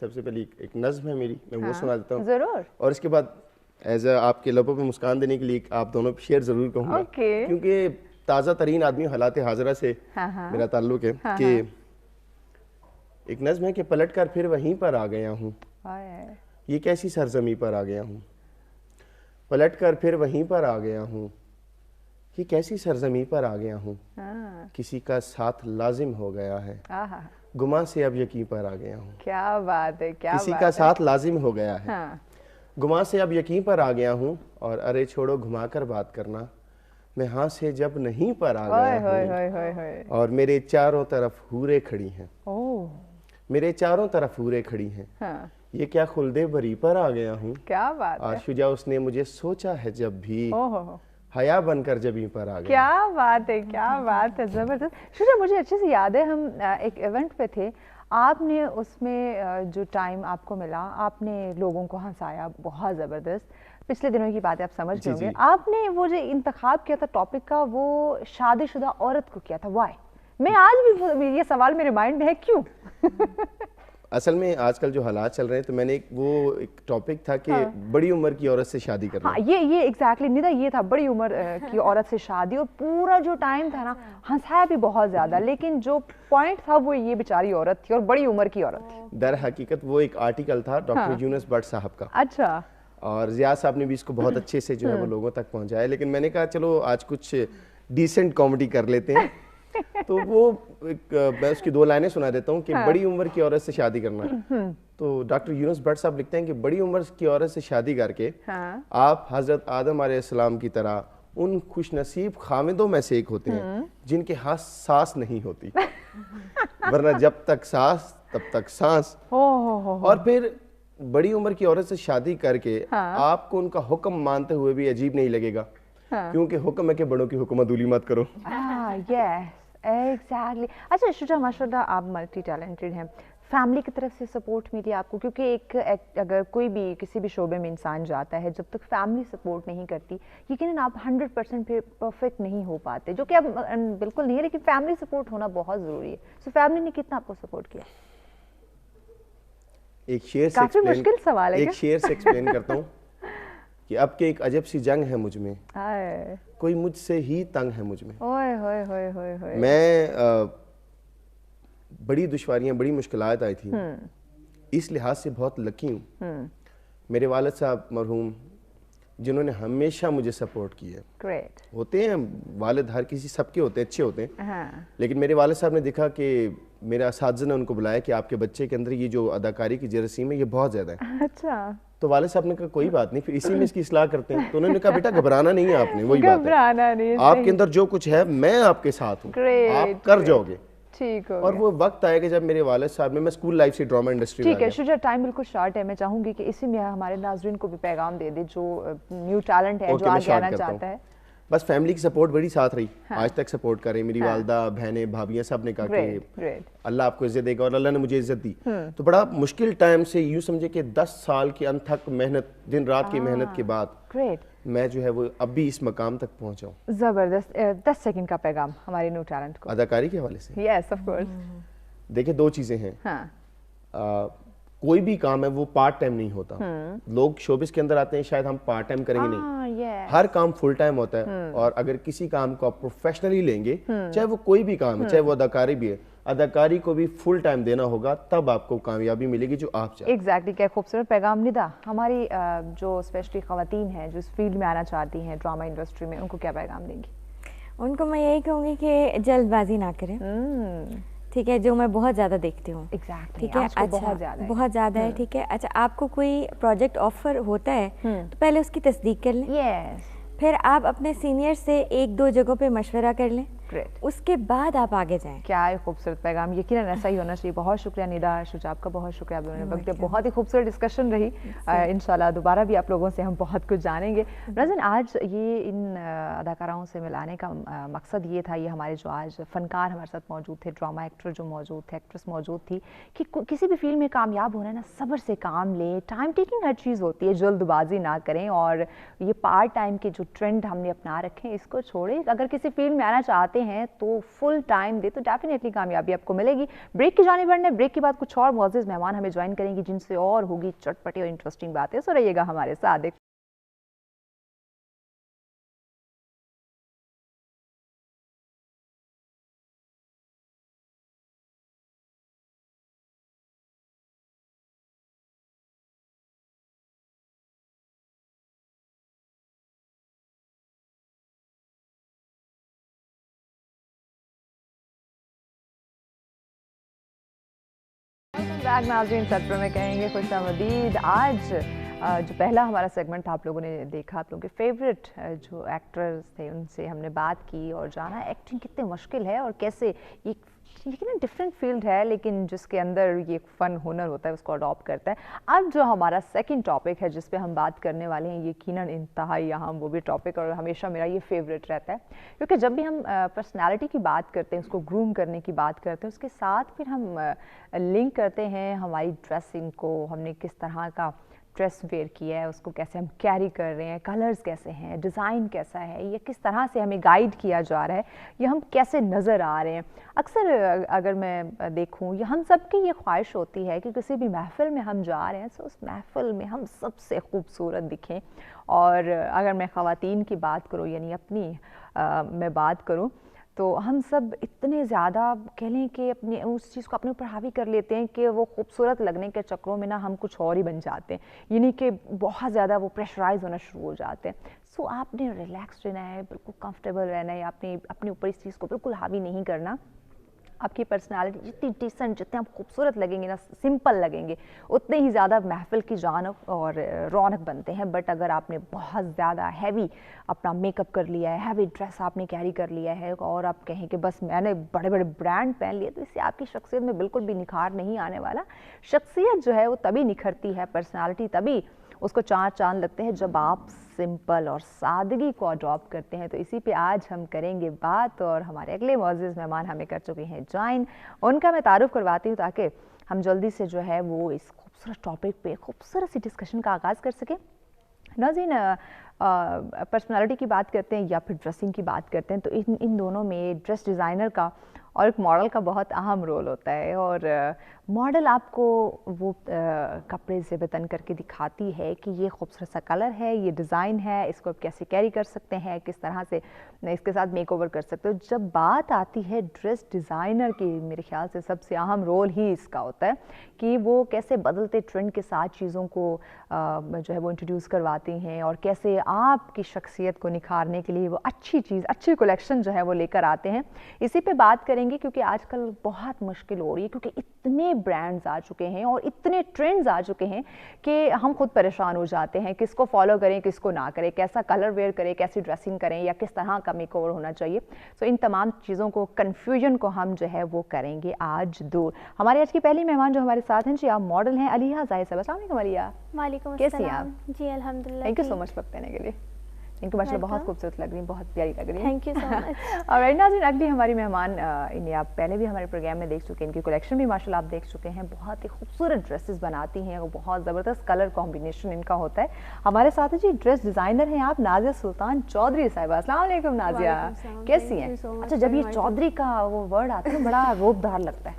C: سب سے پہلے ایک نظم ہے میری, میں وہ سنا دیتا ہوں
A: ضرور.
C: اور اس کے بعد ایز اے آپ کے لبوں پہ مسکان دینے کے لیے آپ دونوں شعر ضرور کہوں گا, کیونکہ تازہ ترین آدمی حالات حاضرہ سے میرا تعلق ہے. کہ ایک نظم ہے کہ پلٹ کر پھر وہیں پر آ گیا ہوں, یہ کیسی سرزمی پر آ گیا ہوں. پلٹ کر پھر وہیں پر آ گیا ہوں, یہ کیسی سرزمی پر آ گیا ہوں. کسی کا ساتھ لازم ہو گیا ہے, گماں سے اب یقین پر آ گیا ہوں.
A: کیا بات ہے, کیا
C: کسی کا ساتھ لازم ہو گیا ہے, گماں سے اب یقین پر آ گیا ہوں. اور ارے چھوڑو گھما کر بات کرنا, میں ہاں سے جب نہیں پر آ گیا ہوں. اور میرے چاروں طرف حوریں کھڑی ہیں, میرے چاروں طرف حوریں کھڑی ہیں, یہ کیا خلدِ بری پر آ گیا ہوں.
A: کیا بات ہے.
C: اور شجاع اس نے مجھے سوچا ہے جب بھی, حیا بن کر جبیں پر آ گیا.
A: کیا بات ہے, کیا بات ہے, زبردست. شجاع مجھے اچھے سے یاد ہے, ہم ایک ایونٹ پہ تھے, آپ نے اس میں جو ٹائم آپ کو ملا آپ نے لوگوں کو ہنسایا بہت زبردست. پچھلے دنوں کی باتیں آپ سمجھ گئے ہوں گے. آپ نے وہ جو انتخاب کیا تھا ٹاپک کا, وہ شادی شدہ عورت کو کیا تھا. وائی؟ میں آج بھی یہ سوال میرے مائنڈ میں ہے, کیوں؟
C: اصل میں آج کل جو حالات چل رہے ہیں, تو میں نے ایک ٹاپک تھا کہ بڑی عمر کی عورت سے شادی کرنا.
A: ہاں یہ ایگزیکٹلی ندا, یہ تھا بڑی عمر کی عورت سے شادی. اور پورا جو ٹائم تھا نا, ہنسایا بھی بہت زیادہ, لیکن جو پوائنٹ تھا وہ یہ بیچاری عورت تھی اور بڑی عمر کی عورت تھی.
C: در حقیقت وہ ایک آرٹیکل تھا ڈاکٹر یونس بٹ صاحب کا.
A: اچھا. اور
C: زیاد صاحب نے بھی اس کو بہت اچھے سے جو ہے وہ لوگوں تک پہنچایا, لیکن میں نے کہا چلو آج کچھ ڈیسنٹ کامیڈی کر لیتے ہیں. تو وہ میں اس کی 2 لائنیں سنا دیتا ہوں کہ بڑی عمر کی عورت سے شادی کرنا. تو ڈاکٹر یونس بٹ صاحب لکھتے ہیں کہ بڑی عمر کی عورت سے شادی کر کے آپ حضرت آدم علیہ السلام کی طرح ان خوش نصیب خاوندوں میں سے ایک ہوتے ہیں جن کے ہاتھ سانس نہیں ہوتی, ورنہ جب تک سانس تب تک سانس. اور پھر بڑی عمر کی عورت سے شادی کر کے آپ کو ان کا حکم مانتے ہوئے بھی عجیب نہیں لگے گا, کیونکہ حکم ہے کہ بڑوں کی حکم عدولی مت کرو.
A: ایگزیکٹلی. اچھا شجاع ماشاء اللہ آپ ملٹی ٹیلنٹڈ ہیں, فیملی کی طرف سے سپورٹ ملی آپ کو؟ کیونکہ ایک اگر کوئی بھی کسی بھی شعبے میں انسان جاتا ہے, جب تک فیملی سپورٹ نہیں کرتی یقیناً آپ 100% پہ پرفیکٹ نہیں ہو پاتے, جو کہ اب بالکل نہیں ہے, لیکن فیملی سپورٹ ہونا بہت ضروری ہے. سو فیملی نے کتنا آپ کو سپورٹ کیا؟
C: ایک شعر سے
A: کافی مشکل سوال ہے,
C: ایک شعر سے ایکسپلین کرتا ہوں کہ اب کے ایک عجب سی جنگ ہے مجھ میں, کوئی مجھ سے ہی تنگ ہے مجھ میں. میں بڑی دشواریاں بڑی مشکلات آئی تھیں, اس لحاظ سے بہت لکی ہوں. میرے والد صاحب مرحوم جنہوں نے ہمیشہ مجھے سپورٹ کیا ہے. ہوتے ہیں والد, ہر کسی سب کے ہوتے ہیں, اچھے ہوتے ہیں, لیکن میرے والد صاحب نے دیکھا کہ میرا اساتذہ نے ان کو بلایا کہ آپ کے بچے کے اندر یہ جو اداکاری کی جراثیم ہے یہ بہت زیادہ ہے. اچھا. تو والد صاحب نے کہا کوئی بات نہیں, پھر اسی میں اس کی اصلاح کرتے ہیں. تو انہوں نے کہا بیٹا گھبرانا نہیں ہے آپ نے, وہی بات ہے, آپ کے اندر جو کچھ ہے میں آپ کے ساتھ ہوں, آپ کر جاؤ گے. اور وہ وقت آئے گا جب میرے والد صاحب نے, میں اسکول لائف سے ڈرامہ انڈسٹری میں.
A: ٹھیک ہے شجاع, ٹائم بالکل شارٹ ہے, میں چاہوں گی کہ اسی میں ہمارے ناظرین کو بھی پیغام دے دے جو نیو ٹیلنٹ ہے, جو آگے آنا چاہتا ہے.
C: بس فیملی کی سپورٹ بڑی ساتھ رہی, آج تک سپورٹ کر رہی. میری والدہ, بہنیں, بھابیاں سب نے کہا کہ اللہ آپ کو عزت دے گا, اور اللہ نے مجھے عزت دی. تو بڑا مشکل ٹائم سے, یوں سمجھے کہ 10 سال کی انتھک محنت, دن رات کی محنت کے بعد میں جو ہے وہ اب بھی اس مقام تک پہنچا ہوں.
A: زبردست. 10 سیکنڈ کا پیغام ہمارے نیو ٹیلنٹ کو
C: اداکاری کے حوالے سے.
A: Yes of course.
C: دیکھیں 2 چیزیں ہیں, کوئی بھی کام ہے وہ پارٹ ٹائم نہیں ہوتا. لوگ شوبز کے اندر آتے ہیں شاید ہم پارٹ ٹائم کریں گے, نہیں, ہر کام فل ٹائم ہوتا ہے. اور اگر کسی کام کو آپ پروفیشنلی لیں گے, چاہے وہ کوئی بھی کام ہے, چاہے وہ اداکاری بھی ہے, اداکاری کو بھی فل ٹائم دینا ہوگا, تب آپ کو کامیابی ملے گی جو آپ چاہتے ہیں.
A: ایگزیکٹلی. کیا خوبصورت پیغام. ندا, ہماری جو اسپیشلی خواتین ہیں جو اس فیلڈ میں آنا چاہتی ہیں ڈرامہ انڈسٹری میں, ان کو کیا پیغام دیں گی؟
B: ان کو میں یہی کہوں گی کہ جلد بازی نہ کریں, ٹھیک ہے, جو میں بہت زیادہ دیکھتی ہوں. ٹھیک ہے, اچھا بہت زیادہ ہے, ٹھیک ہے. اچھا, آپ کو کوئی پروجیکٹ آفر ہوتا ہے تو پہلے اس کی تصدیق کر لیں, پھر آپ اپنے سینئر سے 1-2 جگہوں پہ مشورہ کر لیں, उसके बाद आप आगे जाएं।
A: क्या है खूबसूरत पैगाम, यकीनन ऐसा ही होना चाहिए। बहुत शुक्रिया निदा, शुजाब का बहुत शुक्रिया, आप दोनों ने वक्त दिया। बहुत ही खूबसूरत डिस्कशन रही। इंशाल्लाह दोबारा भी आप लोगों से हम बहुत कुछ जानेंगे। नाज़रीन, आज ये इन अदाकाराओं से मिलाने का मकसद ये था, ये हमारे जो आज फ़नकार हमारे साथ मौजूद थे, ड्रामा एक्टर जो मौजूद थे, एक्ट्रेस मौजूद थी, कि किसी भी फील्ड में कामयाब होना है ना, सब्र से काम लें, टाइम टेकिंग हर चीज़ होती है, जल्दबाजी ना करें, और ये पार्ट टाइम के जो ट्रेंड हमने अपना रखे हैं इसको छोड़ें। अगर किसी फील्ड में आना चाहते हैं तो फुल टाइम दे, तो डेफिनेटली कामयाबी आपको मिलेगी। ब्रेक की जाने बढ़ने, ब्रेक के बाद कुछ और मुअज़्ज़िज़ मेहमान हमें ज्वाइन करेंगे जिनसे और होगी चटपटी और इंटरेस्टिंग बातें। सो रहिएगा हमारे साथ। बैक नाज़रीन, सत्र में कहेंगे खुशामदीद। आज जो पहला हमारा सेगमेंट था, आप लोगों ने देखा, आप लोगों के फेवरेट जो एक्टर्स थे उनसे हमने बात की और जाना एक्टिंग कितनी मुश्किल है और कैसे ये लेकिन डिफरेंट फील्ड है, लेकिन जिसके अंदर ये फ़न हुनर होता है उसको अडॉप्ट करता है। अब जो हमारा सेकंड टॉपिक है जिस पे हम बात करने वाले हैं, यकीनन इंतहाई अहम वो भी टॉपिक, और हमेशा मेरा ये फेवरेट रहता है, क्योंकि जब भी हम पर्सनालिटी की बात करते हैं, उसको ग्रूम करने की बात करते हैं, उसके साथ फिर हम लिंक करते हैं हमारी ड्रेसिंग को, हमने किस तरह का ड्रेस वेयर किया है, उसको कैसे हम कैरी कर रहे हैं, कलर्स कैसे हैं, डिज़ाइन कैसा है, ये किस तरह से हमें गाइड किया जा रहा है, ये हम कैसे नज़र आ रहे हैं। अक्सर अगर मैं देखूं, ये हम सब की ये ख्वाहिश होती है कि किसी भी महफ़िल में हम जा रहे हैं तो उस महफ़िल में हम सबसे खूबसूरत दिखें। और अगर मैं ख़वातीन की बात करूं, यानी अपनी मैं बात करूं, तो हम सब इतने ज़्यादा कह लें कि अपने उस चीज़ को अपने ऊपर हावी कर लेते हैं कि वो खूबसूरत लगने के चक्करों में ना हम कुछ और ही बन जाते हैं, यानी कि बहुत ज़्यादा वो प्रेशराइज होना शुरू हो जाते हैं। सो आपने रिलैक्स रहना है, बिल्कुल कंफर्टेबल रहना है, आपने अपने ऊपर इस चीज़ को बिल्कुल हावी नहीं करना। आपकी पर्सनालिटी जितनी डिसेंट, जितने आप खूबसूरत लगेंगे ना, सिंपल लगेंगे, उतने ही ज़्यादा महफिल की जान और रौनक बनते हैं। बट अगर आपने बहुत ज़्यादा हैवी अपना मेकअप कर लिया है, हैवी ड्रेस आपने कैरी कर लिया है, और आप कहें कि बस मैंने बड़े बड़े ब्रांड पहन लिए, तो इससे आपकी शख्सियत में बिल्कुल भी निखार नहीं आने वाला। शख्सियत जो है वो तभी निखरती है, पर्सनालिटी तभी उसको चार चांद लगते हैं जब आप सिंपल और सादगी को अडॉप्ट करते हैं। तो इसी पे आज हम करेंगे बात, और हमारे अगले मुअज़्ज़िज़ मेहमान हमें कर चुके हैं ज्वाइन। उनका मैं तारुफ करवाती हूँ ताकि हम जल्दी से जो है वो इस खूबसूरत टॉपिक पे खूबसूरत सी डिस्कशन का आगाज़ कर सकें। नाज़रीन, पर्सनालिटी की बात करते हैं या फिर ड्रेसिंग की बात करते हैं, तो इन दोनों में ड्रेस डिज़ाइनर का और एक मॉडल का बहुत अहम रोल होता है। और मॉडल आपको वो कपड़े से बतन करके दिखाती है कि ये खूबसूरत सा कलर है, ये डिज़ाइन है, इसको आप कैसे कैरी कर सकते हैं, किस तरह से इसके साथ मेकओवर कर सकते हो। जब बात आती है ड्रेस डिज़ाइनर की, मेरे ख्याल से सबसे अहम रोल ही इसका होता है कि वो कैसे बदलते ट्रेंड के साथ चीज़ों को जो है वो इंट्रोड्यूस करवाती हैं, और कैसे आपकी शख्सियत को निखारने के लिए वो अच्छी चीज़, अच्छी कलेक्शन जो है वो लेकर आते हैं। इसी पे बात करेंगे, क्योंकि आजकल बहुत मुश्किल हो रही है, क्योंकि इतने ब्रांड्स आ चुके हैं और इतने ट्रेंड्स आ चुके हैं कि हम खुद परेशान हो जाते हैं, किसको फॉलो करें, किसको ना करें, कैसा कलर वेयर करें, कैसी ड्रेसिंग करें, या किस तरह का मेकओवर होना चाहिए। सो इन तमाम चीज़ों को, कन्फ्यूजन को हम जो है वो करेंगे आज दूर। हमारे आज की पहली मेहमान जो हमारे साथ हैं जी, आप मॉडल हैं अलिहा ज़ाहिद साहब। अस्सलाम वालेकुम अलिहा।
B: वालेकुम
A: कैसी
B: अस्सलाम।
A: आप?
B: जी अल्हम्दुलिल्लाह।
A: थैंक यू सो मच वक्त देने के लिए। इनको माशाल्लाह बहुत खूबसूरत लग रही है, बहुत प्यारी लग रही है।
B: Thank you so much.
A: और नाज़रीन, अगली हमारी मेहमान, इन्हें आप पहले भी हमारे प्रोग्राम में देख चुके हैं, इनकी कलेक्शन भी माशाल्लाह आप देख चुके हैं। बहुत ही खूबसूरत ड्रेसेस बनाती हैं और बहुत ज़बरदस्त कलर कॉम्बिनेशन इनका होता है। हमारे साथ है जी ड्रेस डिज़ाइनर हैं आप, नाज़िया सुल्तान चौधरी साहिबा। अस्सलाम वालेकुम नाज़िया, कैसी हैं? अच्छा, जब ये चौधरी का वो वर्ड आता है बड़ा रोबदार लगता है।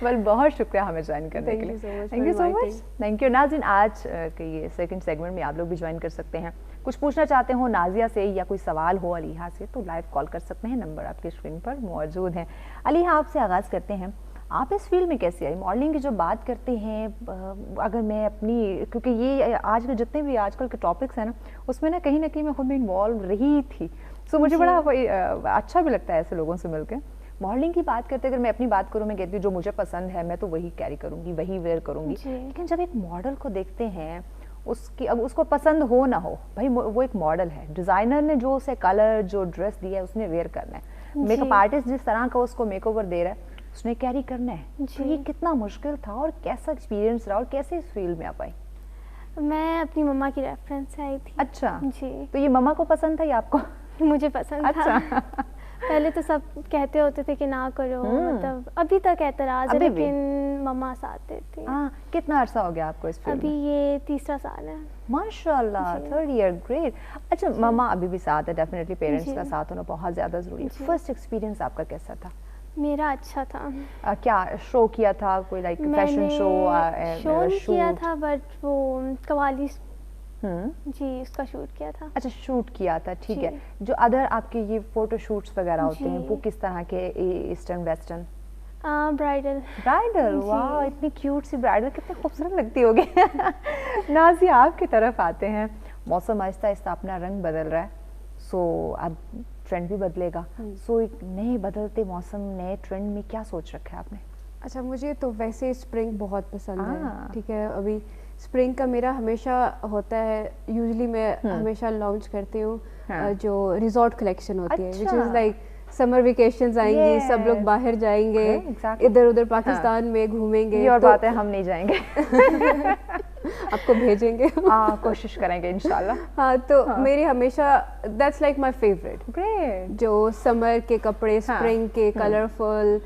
A: वेल, बहुत शुक्रिया हमें ज्वाइन करने के लिए। Thank you so much. Thank you नाज़रीन, आज के ये सेकंड सेगमेंट में आप लोग भी ज्वाइन कर सकते हैं। कुछ पूछना चाहते हो नाज़िया से या कोई सवाल हो अलिहा से, तो लाइव कॉल कर सकते हैं, नंबर आपके स्क्रीन पर मौजूद है। अलिहा, आपसे आगाज़ करते हैं, आप इस फील्ड में कैसे आई? मॉडलिंग की जो बात करते हैं, अगर मैं अपनी, क्योंकि ये आज के जितने भी आजकल के टॉपिक्स हैं ना, उसमें ना कहीं मैं खुद भी इन्वॉल्व रही थी। सो मुझे बड़ा अच्छा भी लगता है ऐसे लोगों से मिलकर। मॉडलिंग की बात करते, अगर मैं अपनी बात करूँ, मैं कहती हूँ जो मुझे पसंद है मैं तो वही कैरी करूँगी, वही वेयर करूँगी। लेकिन जब एक मॉडल को देखते हैं اس کی اب اس کو پسند ہو نہ ہو بھائی وہ ایک ماڈل ہے, ڈیزائنر نے جو اسے کلر جو ڈریس دیا ہے اس نے ویئر کرنا ہے, میک اپ آرٹسٹ جس طرح کا اس کو میک اوور دے رہا ہے اس نے کیری کرنا ہے. تو یہ کتنا مشکل تھا اور کیسا ایکسپیرینس رہا اور کیسے اس فیلڈ میں آپ آئی؟
D: میں اپنی مما کی ریفرنس سے آئی تھی.
A: اچھا
D: جی.
A: تو یہ مما کو پسند تھا یا آپ کو؟
D: مجھے پسند تھا. پہلے تو سب کہتے ہوتے تھے کہ نہ کرو, مطلب ابھی تک اعتراض ہے لیکن مما ساتھ دیتی.
A: ہاں, کتنا عرصہ ہو گیا آپ کو اس فیلڈ میں؟
D: ابھی یہ 3 سال ہے.
A: ماشاء اللہ, 3rd ایئر, گریٹ. اچھا, مما ابھی بھی ساتھ ہے, ڈیفینیٹلی پیرنٹس کا ساتھ ہونا بہت زیادہ ضروری ہے. فرسٹ ایکسپیرینس آپ کا کیسا تھا؟
D: میرا اچھا تھا.
A: کیا شو کیا تھا, کوئی لائک فیشن شو؟
D: شو نہیں کیا تھا بٹ وہ قوالی جی اس کا شوٹ کیا تھا.
A: اچھا, شوٹ کیا تھا, ٹھیک ہے. جو ادر آپ کے یہ فوٹو شوٹس وغیرہ ہوتے ہیں وہ کس طرح کے, ایسٹرن ویسٹرن؟
D: برائڈل.
A: برائڈل, واہ اتنی کیوٹ سی برائڈل, کتنی خوبصورت لگتی ہوگی. نازیہ آپ کی طرف آتے ہیں. موسم آہستہ آہستہ اپنا رنگ بدل رہا ہے, سو اب ٹرینڈ بھی بدلے گا, سو ایک نئے بدلتے موسم, نئے ٹرینڈ میں کیا سوچ رکھا ہے آپ نے؟
E: اچھا, مجھے تو ویسے اسپرنگ بہت پسند ہے, ٹھیک ہے. ابھی اسپرنگ کا میرا ہمیشہ ہوتا ہے, یوزلی میں ہمیشہ لانچ کرتی ہوں جو ریزورٹ کلیکشن ہوتی ہے, وچ از لائک سمر ویکیشنز آئیں گی, سب لوگ باہر جائیں گے, ادھر ادھر پاکستان میں گھومیں گے.
A: یہ اور بات ہے, ہم نہیں جائیں گے,
E: آپ کو بھیجیں گے,
A: کوشش کریں گے انشاءاللہ.
E: ہاں, تو میری ہمیشہ that's like my favourite.
A: Great.
E: جو سمر کے کپڑے, اسپرنگ کے کلرفل.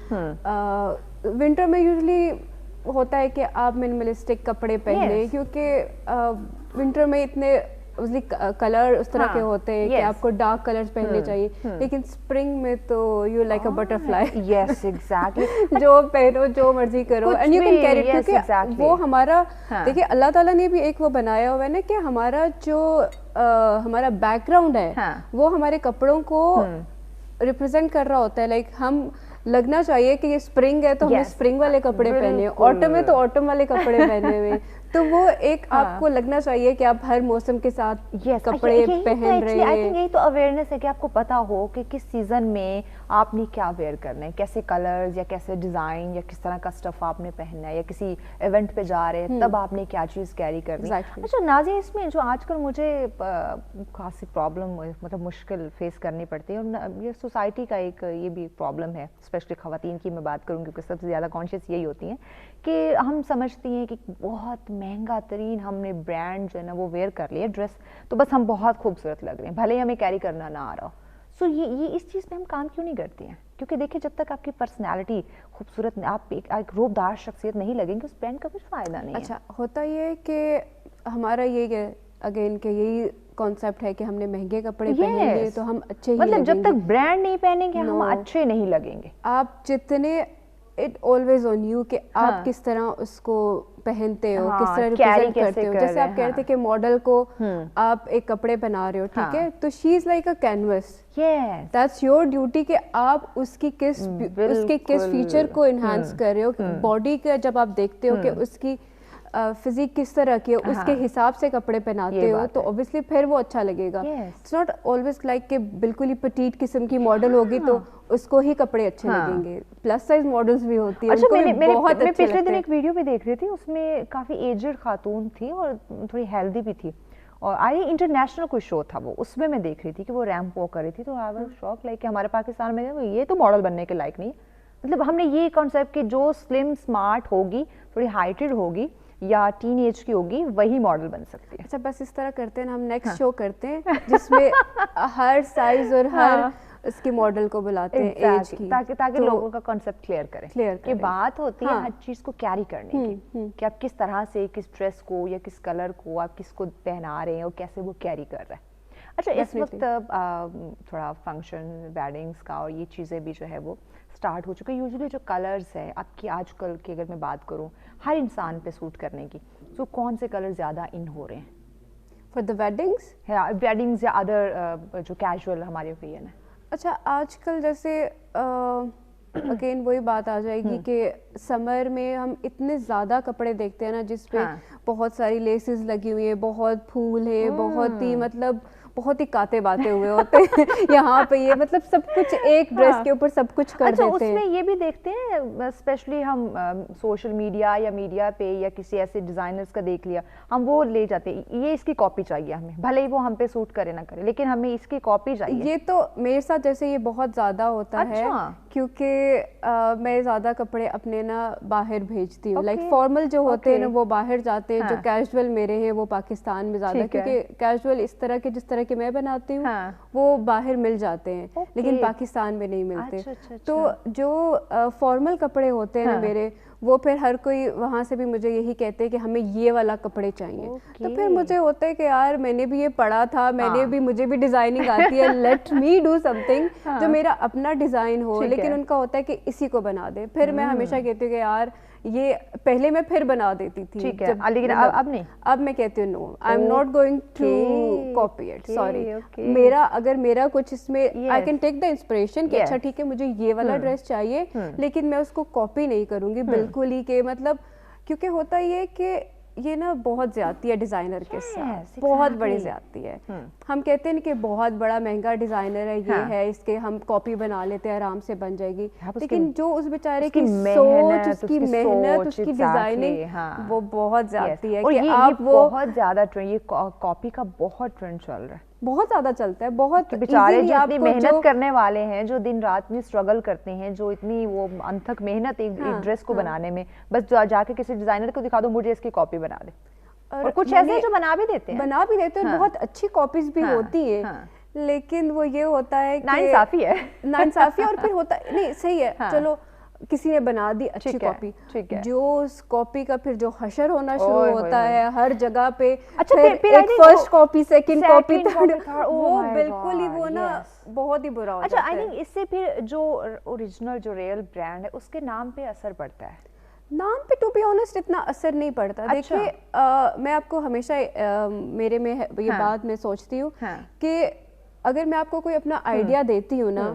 E: ونٹر میں یوزلی ہوتا ہے کہ آپ منیملسٹک کپڑے پہنیں, کیونکہ ونٹر میں اتنے کلر اس طرح کے ہوتے ہیں کہ آپ کو ڈارک کلرز پہننے چاہیے, لیکن اسپرنگ میں تو you like a butter fly.
A: Yes exactly,
E: جو پہنو جو مرضی کرو and you can carry it, کیونکہ وہ ہمارا دیکھیے اللہ تعالیٰ نے بھی ایک وہ بنایا ہوا ہے نا کہ ہمارا جو ہمارا بیک گراؤنڈ ہے وہ ہمارے کپڑوں کو ریپرزینٹ کر رہا ہوتا ہے. لائک ہم لگنا چاہیے کہ یہ اسپرنگ ہے تو ہم نے اسپرنگ والے کپڑے پہنے, آٹم ہے تو آٹم والے کپڑے پہنے ہوئے, تو وہ ایک آپ کو لگنا چاہیے کہ آپ ہر موسم کے ساتھ کپڑے پہن رہے ہیں.
A: یہی تو اویئرنیس ہے کہ آپ کو پتا ہو کہ کس سیزن میں آپ نے کیا ویئر کرنا ہے, کیسے کلرز یا کیسے ڈیزائن یا کس طرح کا اسٹف آپ نے پہننا ہے, یا کسی ایونٹ پہ جا رہے ہیں تب آپ نے کیا چیز کیری کرنی ہے. اچھا نازیہ, اس میں جو آج کل مجھے خاصی پرابلم مطلب مشکل فیس کرنی پڑتی ہے, اور یہ سوسائٹی کا ایک یہ بھی پرابلم ہے, اسپیشلی خواتین کی میں بات کروں کیونکہ سب سے زیادہ کانشیس یہی ہوتی ہیں کہ ہم سمجھتی ہیں کہ بہت مہنگا ترین ہم نے برانڈ جو ہے نا وہ ویئر کر لیا ڈریس, تو بس ہم بہت خوبصورت لگ رہے ہیں, بھلے ہی ہمیں کیری کرنا نہ آ رہا ہو. سو یہ اس چیز پہ ہم کام کیوں نہیں کرتی ہیں؟ کیونکہ دیکھیں جب تک آپ کی پرسنالٹی خوبصورت, آپ ایک روبدار شخصیت نہیں لگیں گے, اس برانڈ کا کچھ فائدہ نہیں ہے.
E: اچھا, ہوتا یہ ہے کہ ہمارا یہ اگین کہ یہی کانسیپٹ ہے کہ ہم نے مہنگے کپڑے پہنے گے تو ہم اچھے ہی
A: مطلب جب تک برانڈ نہیں پہنیں گے ہم اچھے نہیں لگیں گے.
E: آپ جتنے اٹ آلویز آن یو کہ آپ کس طرح اس کو پہنتے ہو, کس طرح ریپرزینٹ کرتے ہو. جیسے آپ کہہ رہے تھے کہ ماڈل کو آپ ایک کپڑے پہنا رہے ہو, ٹھیک ہے, تو she is like a canvas. That's your duty کہ آپ اس کے کس فیچر کو انہانس کر رہے ہو. باڈی کا جب آپ دیکھتے ہو کہ اس کی فزیک کس طرح کی ہے, اس کے حساب سے کپڑے پہناتے ہو تو اوبیسلی پھر وہ اچھا لگے گا. اٹس ناٹ آلویز لائک کہ بالکل ہی پٹیٹ قسم کی ماڈل ہوگی تو اس کو ہی کپڑے اچھے لگیں گے. پلس سائز ماڈلز بھی ہوتی ہیں.
A: میں پچھلے دن ایک ویڈیو بھی دیکھ رہی تھی, اس میں کافی ایجڈ خاتون تھی اور تھوڑی ہیلدی بھی تھی, اور آئی انٹرنیشنل کوئی شو تھا وہ, اس میں دیکھ رہی تھی کہ وہ ریمپ واک کر رہی تھی, تو آئی واز شاک لائک کہ ہمارے پاکستان میں یہ تو ماڈل بننے کے لائق نہیں ہے. مطلب ہم نے یہ کانسیپٹ کہ جو سلم اسمارٹ ہوگی, تھوڑی ہائٹڈ ہوگی یا ٹین ایج کی ہوگی, وہی ماڈل بن سکتی ہے.
E: اچھا, بس اس طرح کرتے ہیں, ہم نیکسٹ شو کرتے ہیں جس میں ہر سائز اور ہر اس کی ماڈل کو بلاتے ہیں ایج کی,
A: تاکہ لوگوں کا کانسیپٹ کلیئر کریں کہ بات ہوتی ہے ہر چیز کو کیری کرنے کی, کہ آپ کس طرح سے کس ڈریس کو یا کس کلر کو آپ کس کو پہنا رہے ہیں اور کیسے وہ کیری کر رہے ہیں. اچھا, اس وقت تھوڑا فنکشن ویڈنگس کا اور یہ چیزیں بھی جو ہے وہ اسٹارٹ ہو چکے. یوزلی جو کلرز ہے آپ کی آج کل کی اگر میں بات کروں ہر انسان پہ سوٹ کرنے کی, تو کون سے کلر زیادہ ان ہو رہے ہیں
E: فار دا
A: ویڈنگس یا ادر جو کیجول ہمارے اوپین ہے؟
E: اچھا, آج کل جیسے اگین وہی بات آ جائے گی کہ سمر میں ہم اتنے زیادہ کپڑے دیکھتے ہیں نا جس پہ بہت ساری لیسز لگی ہوئی ہیں, بہت پھول ہے, بہت ہی مطلب बहुत ही काते बातें हुए होते हैं यहाँ पे, ये मतलब सब कुछ एक ड्रेस के ऊपर सब कुछ कर देते हैं।
A: उसमें ये भी देखते हैं, स्पेशली हम सोशल मीडिया या मीडिया पे या किसी ऐसे डिजाइनर्स का देख लिया, हम वो ले जाते हैं, ये इसकी कॉपी चाहिए हमें, भले ही वो हम पे सूट करे ना करे, लेकिन हमें इसकी कॉपी चाहिए।
E: ये तो मेरे साथ जैसे ये बहुत ज़्यादा होता है, क्योंकि मैं ज़्यादा कपड़े अपने ना बाहर भेजती हूँ। लाइक फॉर्मल जो होते हैं ना वो बाहर जाते हैं, जो कैजुअल मेरे हैं वो पाकिस्तान में ज़्यादा, क्योंकि कैजुअल इस तरह के जिस तरह के मैं बनाती हूँ वो बाहर मिल जाते हैं, लेकिन पाकिस्तान में नहीं मिलते। तो जो फॉर्मल कपड़े होते हैं ना मेरे, वो फिर हर कोई वहाँ से भी मुझे यही कहते हैं कि हमें ये वाला कपड़े चाहिए। तो फिर मुझे होता है कि यार मैंने भी ये पढ़ा था, मुझे भी डिज़ाइनिंग आती है, लेट मी डू समथिंग जो मेरा अपना डिज़ाइन हो, लेकिन उनका होता है कि इसी को बना दे। फिर मैं हमेशा कहती हूँ कि यार ये पहले मैं फिर बना देती थी,
A: लेकिन अब नहीं,
E: अब मैं कहती हूँ no, I am not going to copy it, sorry. मेरा अगर मेरा कुछ इसमें I can take the inspiration कि अच्छा ठीक है मुझे ये वाला ड्रेस चाहिए, लेकिन मैं उसको कॉपी नहीं करूँगी बिल्कुल ही, के मतलब क्योंकि होता ये कि ये ना बहुत ज्यादती है डिजाइनर के साथ, बहुत बड़ी ज्यादती है। हम कहते हैं कि बहुत बड़ा महंगा डिजाइनर है, ये है, इसके हम कॉपी बना लेते हैं, आराम से बन जाएगी, लेकिन जो उस बेचारे की सोच, उसकी मेहनत, उसकी डिजाइनिंग, वो बहुत ज्यादती है।
A: कि आप वो बहुत ज्यादा ट्रेंड, ये कॉपी का बहुत ट्रेंड चल रहा है,
E: बहुत ज्यादा चलता है। बहुत
A: बेचारे जो इतनी मेहनत करने वाले हैं, जो दिन रात में स्ट्रगल करते हैं, जो इतनी वो अनथक मेहनत एक ड्रेस को बनाने में, बस जाके किसी डिजाइनर को दिखा दो मुझे इसकी कॉपी बना दे, और कुछ ऐसे जो बना भी देते हैं, बहुत अच्छी कॉपीज भी होती है, लेकिन वो ये होता है कि नाइंसाफी है,
E: नाइंसाफी। और फिर होता नहीं, सही है, चलो किसी ने बना दी अच्छी कॉपी, जो उस कॉपी का फिर जो हशर होना शुरू होता है हर जगह पे,
A: अच्छा
E: फिर एक first copy, second copy, third, वो बिल्कुल ही वो ना बहुत ही बुरा होता है।
A: अच्छा, आई थिंक इससे फिर जो ओरिजिनल जो रियल ब्रांड है उसके नाम पे असर पड़ता है।
E: नाम पे टू बी ऑनेस्ट इतना असर नहीं पड़ता।
A: अच्छा।
E: देखिए मैं आपको हमेशा मेरे में ये बात मैं सोचती हूँ कि अगर मैं आपको कोई अपना आइडिया देती हूँ ना,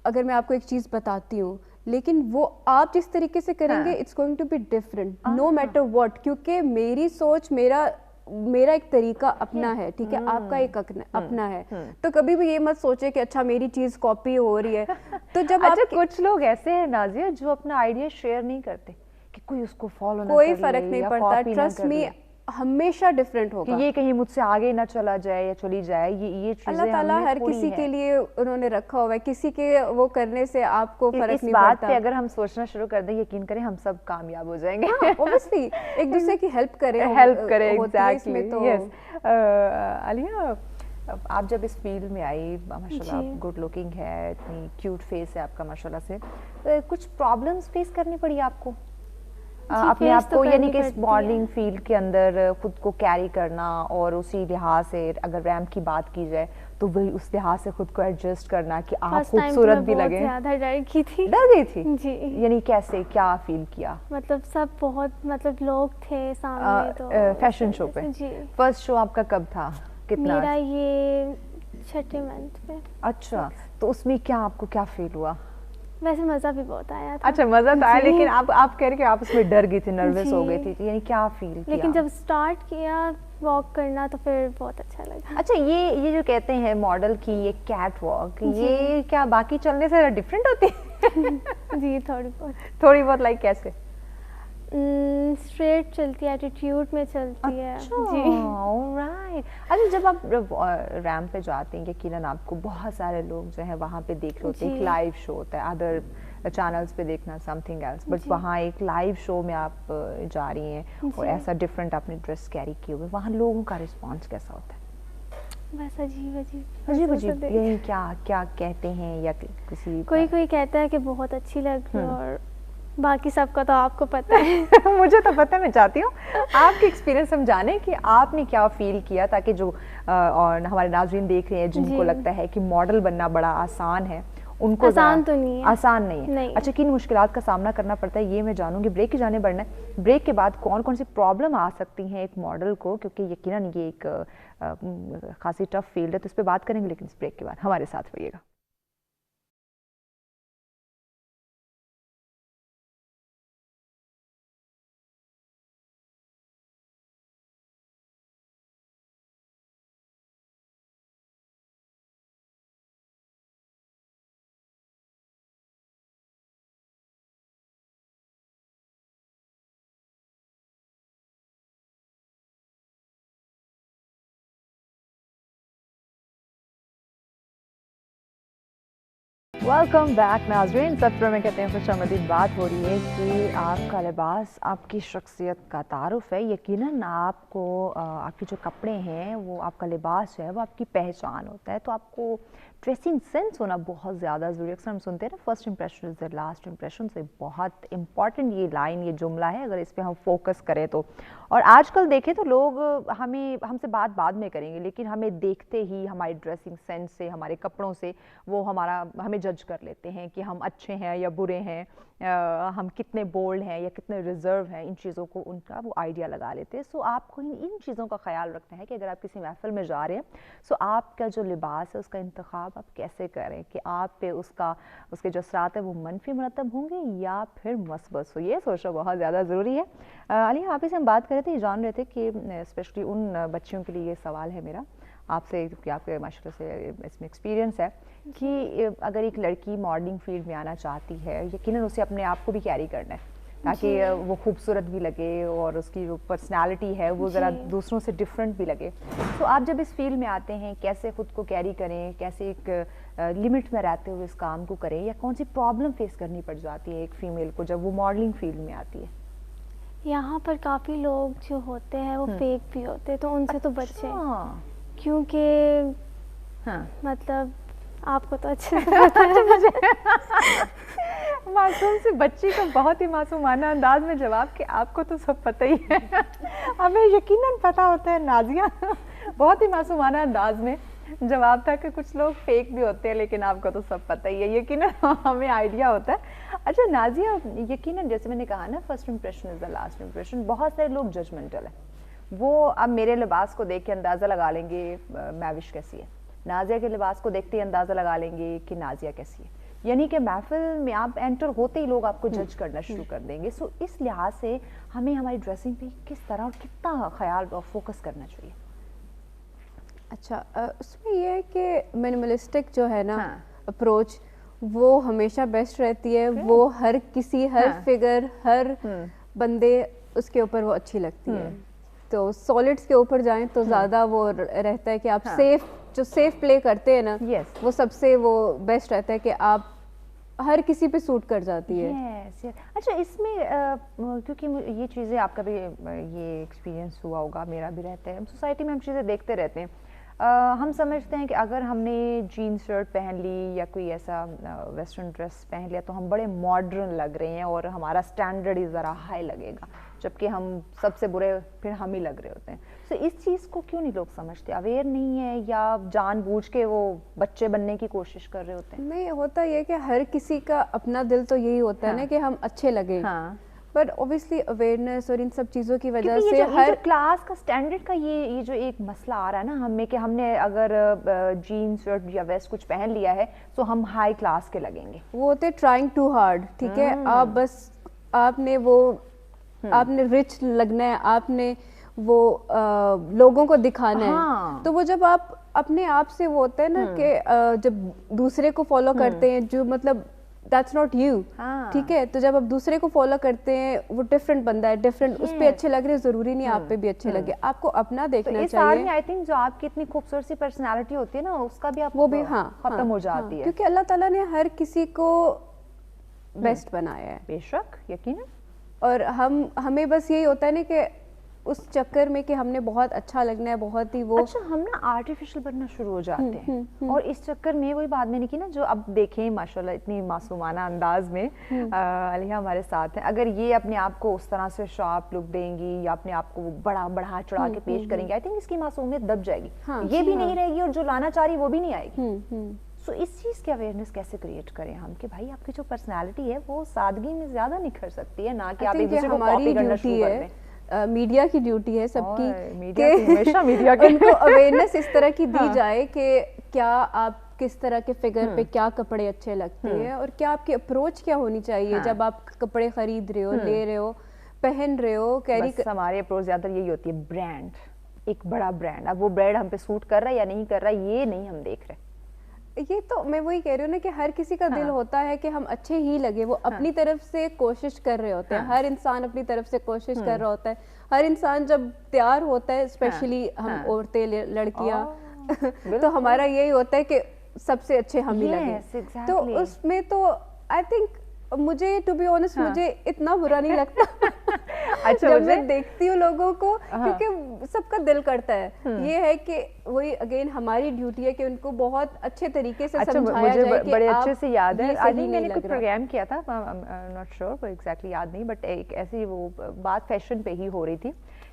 E: अगर मैं आपको एक चीज़ बताती हूँ, लेकिन वो आप जिस तरीके से करेंगे it's going to be different no matter what, क्योंकि मेरी सोच, मेरा एक तरीका अपना है, ठीक है, आपका एक अपना है। तो कभी भी ये मत सोचे कि अच्छा मेरी चीज कॉपी हो रही है। तो जब
A: अच्छा, कुछ लोग ऐसे हैं नाज़िया जो अपना आइडिया शेयर नहीं करते कि कोई उसको फॉलो ना,
E: कोई फर्क नहीं पड़ता, ट्रस्ट मी, हमेशा डिफरेंट होगा,
A: कि ये कहीं मुझसे आगे ना चला जाए या चली जाए। ये चीजें
E: अल्लाह ताला हर किसी के लिए उन्होंने रखा हुआ है, किसी के वो करने से आपको फर्क नहीं पड़ता।
A: इस बात पे अगर हम सोचना शुरू कर दें, यकीन करें हम सब कामयाब हो जाएंगे।
E: ऑब्वियसली एक दूसरे की हेल्प करें
A: एग्जैक्टली। यस आलिया, आप जब इस फील्ड में आई, माशाल्लाह आप गुड लुकिंग है, इतनी क्यूट फेस है आपका माशाल्लाह से, कुछ प्रॉब्लम्स फेस करनी पड़ी आपको अपने आप को, यानी कि इस मॉडलिंग फील्ड के अंदर खुद को कैरी करना, और उसी लिहाज से अगर रैम्प की बात की जाए तो वही उस लिहाज से खुद को एडजस्ट करना कि आप खूबसूरत भी लगे?
D: ज़्यादा डर की थी।
A: डर गई थी
D: जी।
A: यानी कैसे, क्या फील किया?
D: मतलब सब बहुत, मतलब लोग थे सामने, तो
A: फैशन शो पे। जी। फर्स्ट शो आपका कब था? कितना?
D: मेरा ये 6th मंथ पे।
A: अच्छा, तो उसमें क्या आपको क्या फील हुआ?
D: वैसे मज़ा भी बहुत आया था।
A: अच्छा, मज़ा तो आया, लेकिन आप कह रहे कि आप उसमें डर गई थी, नर्वस हो गई थी, यानी क्या फील किया?
D: लेकिन जब स्टार्ट किया वॉक करना तो फिर बहुत अच्छा लगा।
A: अच्छा, ये जो कहते हैं मॉडल की ये कैट वॉक, ये क्या बाकी चलने से डिफरेंट होती है?
D: जी थोड़ी बहुत
A: लाइक कैसे?
D: स्ट्रेट चलती है, एटीट्यूड में चलती है।
A: अच्छा, ऑलराइट। अच्छा, जब आप रैम्प पे जाते हैं, यकीनन आपको बहुत सारे लोग जो है वहाँ पे देख रहे होते हैं, एक लाइव शो होता है, अदर चैनल्स पे देखना समथिंग एल्स, बट वहाँ एक लाइव शो में आप जा रही हैं और ऐसा डिफरेंट आपने ड्रेस कैरी किए हुए, वहाँ लोगों का रिस्पॉन्स कैसा होता है?
D: बस
A: अजीब यही क्या कहते हैं, या किसी
D: कोई कहता है कि बहुत अच्छी लग रही है, और बाकी सबका तो आपको पता है।
A: मुझे तो पता है, मैं चाहती हूँ आपके एक्सपीरियंस हम जाने कि आपने क्या फील किया, ताकि जो और हमारे नाज़रीन देख रहे हैं जिनको लगता है कि मॉडल बनना बड़ा आसान है, उनको
D: आसान तो नहीं है,
A: आसान नहीं है। अच्छा, किन मुश्किलात का सामना करना पड़ता है ये मैं जानूंगी। ब्रेक की जाने बढ़ना है। ब्रेक के बाद कौन कौन सी प्रॉब्लम आ सकती हैं एक मॉडल को, क्योंकि यकीनन ये एक खासी टफ फील्ड है, तो इस पर बात करेंगे, लेकिन इस ब्रेक के बाद हमारे साथ रहिएगा। वेलकम बैक नाज़रीन। सत्र में कहते हैं खुशामदीद बात हो रही है कि आपका लिबास आपकी शख्सियत का तारुफ है। यकीनन आपको आपके जो कपड़े हैं वो आपका लिबास है वो आपकी पहचान होता है। तो आपको ड्रेसिंग सेंस होना बहुत ज़्यादा ज़रूरी है। अक्सर हम सुनते हैं ना first impression is the last impression. से बहुत इंपॉर्टेंट ये लाइन ये जुमला है अगर इस पर हम फोकस करें तो। और आजकल देखें तो लोग हमसे बात बाद में करेंगे लेकिन हमें देखते ही हमारी ड्रेसिंग सेंस से हमारे कपड़ों से वो हमें जज कर लेते हैं कि हम अच्छे हैं या बुरे हैं, हम कितने बोल्ड हैं या कितने रिजर्व हैं। इन चीज़ों को उनका वो आइडिया लगा लेते हैं। सो आपको इन चीज़ों का ख्याल रखना है कि अगर आप किसी महफिल में जा रहे हैं सो आपका जो लिबास है उसका इंतखाब आप कैसे करें कि आप पे उसके जो असरात है वो मनफी मुरतब होंगे या फिर मस्बत। सो ये सोचना बहुत ज़्यादा ज़रूरी है। आलिया, आप से हम बात कर रहे थे, जान रहे थे कि स्पेशली उन बच्चियों के लिए ये सवाल है मेरा आपसे कि आपके माशाल्लाह से इसमें एक्सपीरियंस है कि अगर एक लड़की मॉडलिंग फील्ड में आना चाहती है यकीनन उसे अपने आप को भी कैरी करना है ताकि वो खूबसूरत भी लगे और उसकी जो पर्सनालिटी है वो ज़रा दूसरों से डिफरेंट भी लगे। तो आप जब इस फील्ड में आते हैं कैसे ख़ुद को कैरी करें, कैसे एक लिमिट में रहते हुए इस काम को करें या कौन सी प्रॉब्लम फेस करनी पड़ जाती है एक फ़ीमेल को जब वो मॉडलिंग फील्ड में आती है?
D: यहाँ पर काफ़ी लोग जो होते हैं वो फेक भी होते हैं तो उनसे तो बचें क्योंकि मतलब आपको तो अच्छे से पता है मुझे।
A: मासूम सी बच्ची को बहुत ही मासूमाना अंदाज में जवाब कि आपको तो सब पता ही है। हमें यकीनन पता होता है नाजिया। बहुत ही मासूमाना अंदाज में जवाब था कि कुछ लोग फेक भी होते हैं लेकिन आपको तो सब पता ही है। यकीनन हमें आइडिया होता है। अच्छा नाजिया, यकीनन जैसे मैंने कहा ना first impression is the last impression. बहुत सारे लोग जजमेंटल हैं, वो अब मेरे लिबास को देख के अंदाज़ा लगा लेंगे मैविश कैसी है, नाजिया के लिबास को देखते ही अंदाज़ा लगा लेंगे कि नाजिया कैसी है। यानी कि महफिल में आप एंटर होते ही लोग आपको जज करना शुरू कर देंगे। सो इस लिहाज से हमें हमारी ड्रेसिंग पे किस तरह और कितना ख्याल और फोकस करना चाहिए?
E: अच्छा, उसमें ये है कि मिनिमलिस्टिक जो है ना अप्रोच वो हमेशा बेस्ट रहती है। वो हर किसी हर फिगर हर बंदे उसके ऊपर वो अच्छी लगती है। तो सॉलिड्स के ऊपर जाएं तो ज़्यादा वो रहता है कि आप सेफ प्ले करते हैं ना, वो सबसे वो बेस्ट रहता है कि आप हर किसी पे सूट कर जाती है।
A: अच्छा, इसमें क्योंकि ये चीज़ें आपका भी ये एक्सपीरियंस हुआ होगा, मेरा भी रहता है, सोसाइटी में हम चीज़ें देखते रहते हैं। हम समझते हैं कि अगर हमने जीन्स शर्ट पहन ली या कोई ऐसा वेस्टर्न ड्रेस पहन लिया तो हम बड़े मॉडर्न लग रहे हैं और हमारा स्टैंडर्ड ही ज़रा हाई लगेगा, जबकि हम सबसे बुरे फिर हम ही लग रहे होते हैं। तो इस चीज़ को क्यों नहीं लोग समझते? अवेयर नहीं है या जानबूझ के वो बच्चे बनने की कोशिश कर रहे होते हैं?
E: नहीं, होता ये कि हर किसी का अपना दिल तो यही होता है ना कि हम अच्छे लगे। पर ऑब्वियसली अवेयरनेस और इन सब चीज़ों की वजह से
A: हर क्लास का स्टैंडर्ड का ये जो एक मसला आ रहा है ना हमें कि हमने अगर जीन्स शर्ट या वेस्ट कुछ पहन लिया है तो हम हाई क्लास के लगेंगे।
E: वो होते ट्राइंग टू हार्ड। ठीक है, आप बस आपने रिच लगना है, आपने वो लोगों को दिखाना है। तो वो जब आप अपने आप से वो होता है ना कि जब दूसरे को फॉलो करते हैं जो मतलब That's not you, ठीक है। तो जब आप दूसरे को फॉलो करते हैं वो डिफरेंट बंदा है, डिफरेंट उस पे अच्छे लग रहे, जरूरी नहीं आप पे भी अच्छे लगे। आपको अपना देखना चाहिए।
A: इस आई थिंक जो आपकी इतनी खूबसूरत सी पर्सनालिटी होती है ना उसका भी आप
E: वो भी
A: खत्म हो जाती है,
E: क्योंकि अल्लाह ताला ने हर किसी को बेस्ट बनाया है।
A: बेशक, यकीनन।
E: और हमें बस यही होता है ना कि उस चक्कर में कि हमने बहुत अच्छा लगना है, बहुत ही वो
A: हम ना आर्टिफिशियल बनना शुरू हो जाते हैं। और इस चक्कर में वही बात मैंने की ना, जो अब देखें माशाल्लाह इतनी मासूमाना अंदाज में आलिया हमारे साथ हैं, अगर ये अपने आप को उस तरह से शार्प लुक देंगी या अपने आप को बड़ा बढ़ा चढ़ा के पेश करेंगे, आई थिंक इसकी मासूमियत दब जाएगी। ये भी नहीं रहेगी और जो लाना चाह रही वो भी नहीं आएगी। सो इस चीज़ की अवेयरनेस कैसे क्रिएट करें हम कि भाई आपकी जो पर्सनालिटी है वो सादगी में ज़्यादा निखर सकती है, ना कि आप एक दूसरे को कॉपी करना शुरू कर दें।
E: मीडिया की ड्यूटी है सबकी
A: हमेशा मीडिया के
E: उनको अवेयरनेस इस तरह की दी जाए कि क्या आप किस तरह के फिगर पे क्या कपड़े अच्छे लगते हैं और क्या आपकी अप्रोच क्या होनी चाहिए जब आप कपड़े खरीद रहे हो, ले रहे हो, पहन रहे हो, कैरी
A: हमारी अप्रोच ज़्यादातर यही होती है, ब्रांड, एक बड़ा ब्रांड। अब वो ब्रांड हम पे सूट कर रहा है या नहीं कर रहा ये नहीं हम देख रहे।
E: ये तो मैं वही कह रही हूँ ना कि हर किसी का दिल होता है कि हम अच्छे ही लगे, वो अपनी तरफ से कोशिश कर रहे होते हैं। हर इंसान अपनी तरफ से कोशिश कर रहा होता है। हर इंसान जब तैयार होता है, स्पेशली हम औरतें लड़कियां तो हमारा यही होता है कि سب سے اچھے ہم ہی لگے. تو اس میں تو آئی تھنک مجھے ٹو بی آنیسٹ مجھے اتنا برا نہیں لگتا جب میں دیکھتی ہوں لوگوں کو, کیونکہ سب کا دل کرتا ہے. یہ ہے کہ وہی اگین ہماری ڈیوٹی ہے کہ ان کو بہت اچھے طریقے سے سمجھایا جائے. کہ
A: بڑے اچھے سے یاد ہے, آج میں نے کوئی پروگرام کیا تھا, ناٹ شیور ایگزیکٹلی یاد نہیں, بٹ ایک ایسی وہ بات فیشن پہ ہی ہو رہی تھی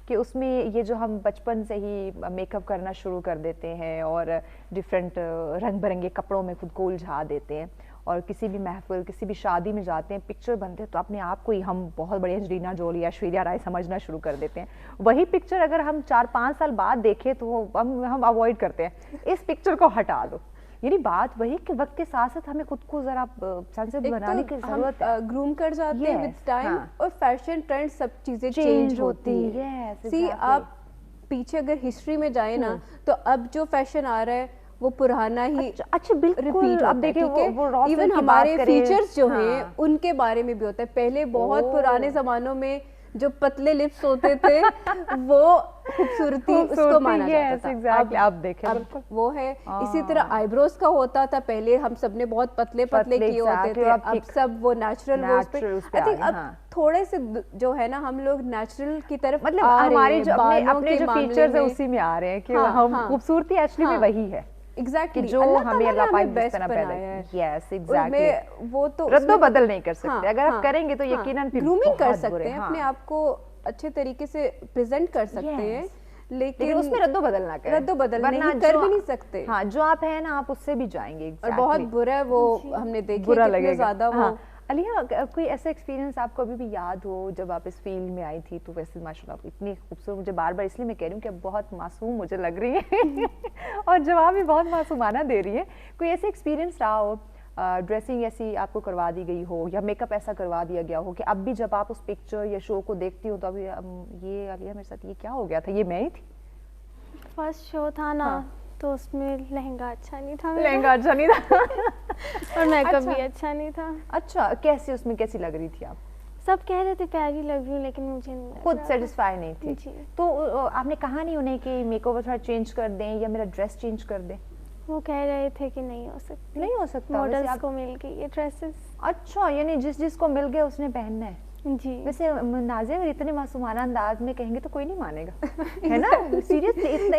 A: کہ اس میں یہ جو ہم بچپن سے ہی میک اپ کرنا شروع کر دیتے ہیں اور ڈفرینٹ رنگ برنگے کپڑوں میں خود کو الجھا دیتے ہیں, اور کسی بھی محفل کسی بھی شادی میں جاتے ہیں پکچر بنتے ہیں تو اپنے آپ کو ہی ہم بہت بڑی انجلینا جولی ایشوریا رائے سمجھنا شروع کر دیتے ہیں. وہی پکچر اگر ہم 4-5 سال بعد دیکھیں تو ہم اوائڈ کرتے ہیں, اس پکچر کو ہٹا دو. یعنی بات وہی کہ وقت کے ساتھ ساتھ ہمیں خود کو ذرا سینسیبل بنانے کی ضرورت ہے.
E: گروم کر جاتے ہیں ود ٹائم, اور فیشن ٹرینڈ سب چیزیں چینج ہوتی ہیں. سی آپ پیچھے اگر ہسٹری میں جائیں نا تو اب جو فیشن آ رہا ہے وہ پرانا ہی
A: اچھا بالکل. اب دیکھیں
E: ایون ہمارے فیچرز جو ہیں ان کے بارے میں بھی ہوتا ہے. پہلے بہت پرانے زمانوں میں جو پتلے لپس ہوتے تھے وہ خوبصورتی اس کو مانا جاتا تھا.
A: اب دیکھیں
E: وہ ہے. اسی طرح آئی بروز کا ہوتا تھا, پہلے ہم سب نے بہت پتلے پتلے کیے ہوتے تھے, اب سب وہ نیچرل آئی تھنک اب تھوڑے سے جو ہے نا ہم لوگ نیچرل کی طرف
A: مطلب ہمارے جو اپنے جو فیچرز ہیں اسی میں آ رہے ہیں کہ ہم خوبصورتی ایکچولی میں وہی ہے
E: ایگزیکٹلی
A: جو ہمیں اللہ پاک جس طرح پیدا کیا. Yes exactly.
E: وہ تو
A: رد و بدل نہیں کر سکتے, اگر آپ کریں گے تو یقیناً
E: گرومنگ کر سکتے ہیں, اپنے آپ کو اچھے طریقے سے پریزنٹ کر سکتے ہیں, لیکن
A: اس میں رد و بدل نہ کریں.
E: رد و بدل نہیں کر بھی نہیں سکتے.
A: ہاں جو آپ ہیں نا آپ اس سے بھی جائیں گے.
E: اور بہت برا ہے وہ ہم نے دیکھا کتنے زیادہ وہ.
A: علیہ کوئی ایسا ایکسپیرینس آپ کو ابھی بھی یاد ہو جب آپ اس فیلڈ میں آئی تھی؟ تو ویسے ماشاء اللہ اتنی خوبصورت, مجھے بار بار اس لیے میں کہہ رہی ہوں کہ بہت معصوم مجھے لگ رہی ہے اور جواب بھی بہت معصومانہ دے رہی ہے. کوئی ایسا ایکسپیرینس رہا ہو, ڈریسنگ ایسی آپ کو کروا دی گئی ہو یا میک اپ ایسا کروا دیا گیا ہو کہ اب بھی جب آپ اس پکچر یا شو کو دیکھتی ہو تو ابھی یہ علیہ میرے ساتھ یہ کیا ہو گیا تھا, یہ میں ہی تھی؟
D: فرسٹ شو تھا نا تو اس میں لہنگا اچھا نہیں تھا, اور میک اپ بھی اچھا نہیں تھا.
A: اچھا کیسے, اس میں کیسی لگ رہی تھی آپ؟
D: سب کہہ رہے تھے پیاری لگ رہی ہوں لیکن مجھے
A: خود سیٹسفائی نہیں تھی. تو آپ نے کہا نہیں انہیں کہ میک اوور تھوڑا چینج کر دیں یا میرا ڈریس چینج کر دیں؟
D: وہ کہہ رہے تھے کہ نہیں ہو سکتا.
A: نہیں ہو سکتا,
D: ماڈلز کو مل گئی یہ ڈریسز.
A: اچھا یعنی جس کو مل گیا اس نے پہننا ہے.
D: جی
A: ویسے نازیہ اگر اتنے معصومانہ انداز میں کہیں گے تو کوئی نہیں مانے گا, ہے نا؟ سیریسلی اتنا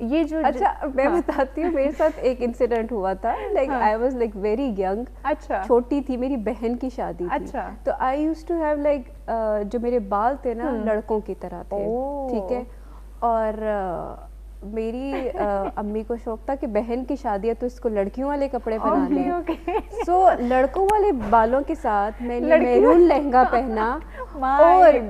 A: یہ جو.
E: اچھا میں بتاتی ہوں, میرے ساتھ ایک انسیڈنٹ ہوا تھا. Like I was like very young.
A: اچھا
E: چھوٹی تھی, میری بہن کی شادی تھی.
A: اچھا
E: تو آئی یوز ٹو ہیو لائک جو میرے بال تھے نا لڑکوں کی طرح تھے, ٹھیک ہے. اور میری امی کو شوق تھا کہ بہن کی شادی ہے تو اس کو لڑکیوں والے کپڑے پہنانے ہیں. سو لڑکوں والے بالوں کے ساتھ میں نے میرون لہنگا پہنا,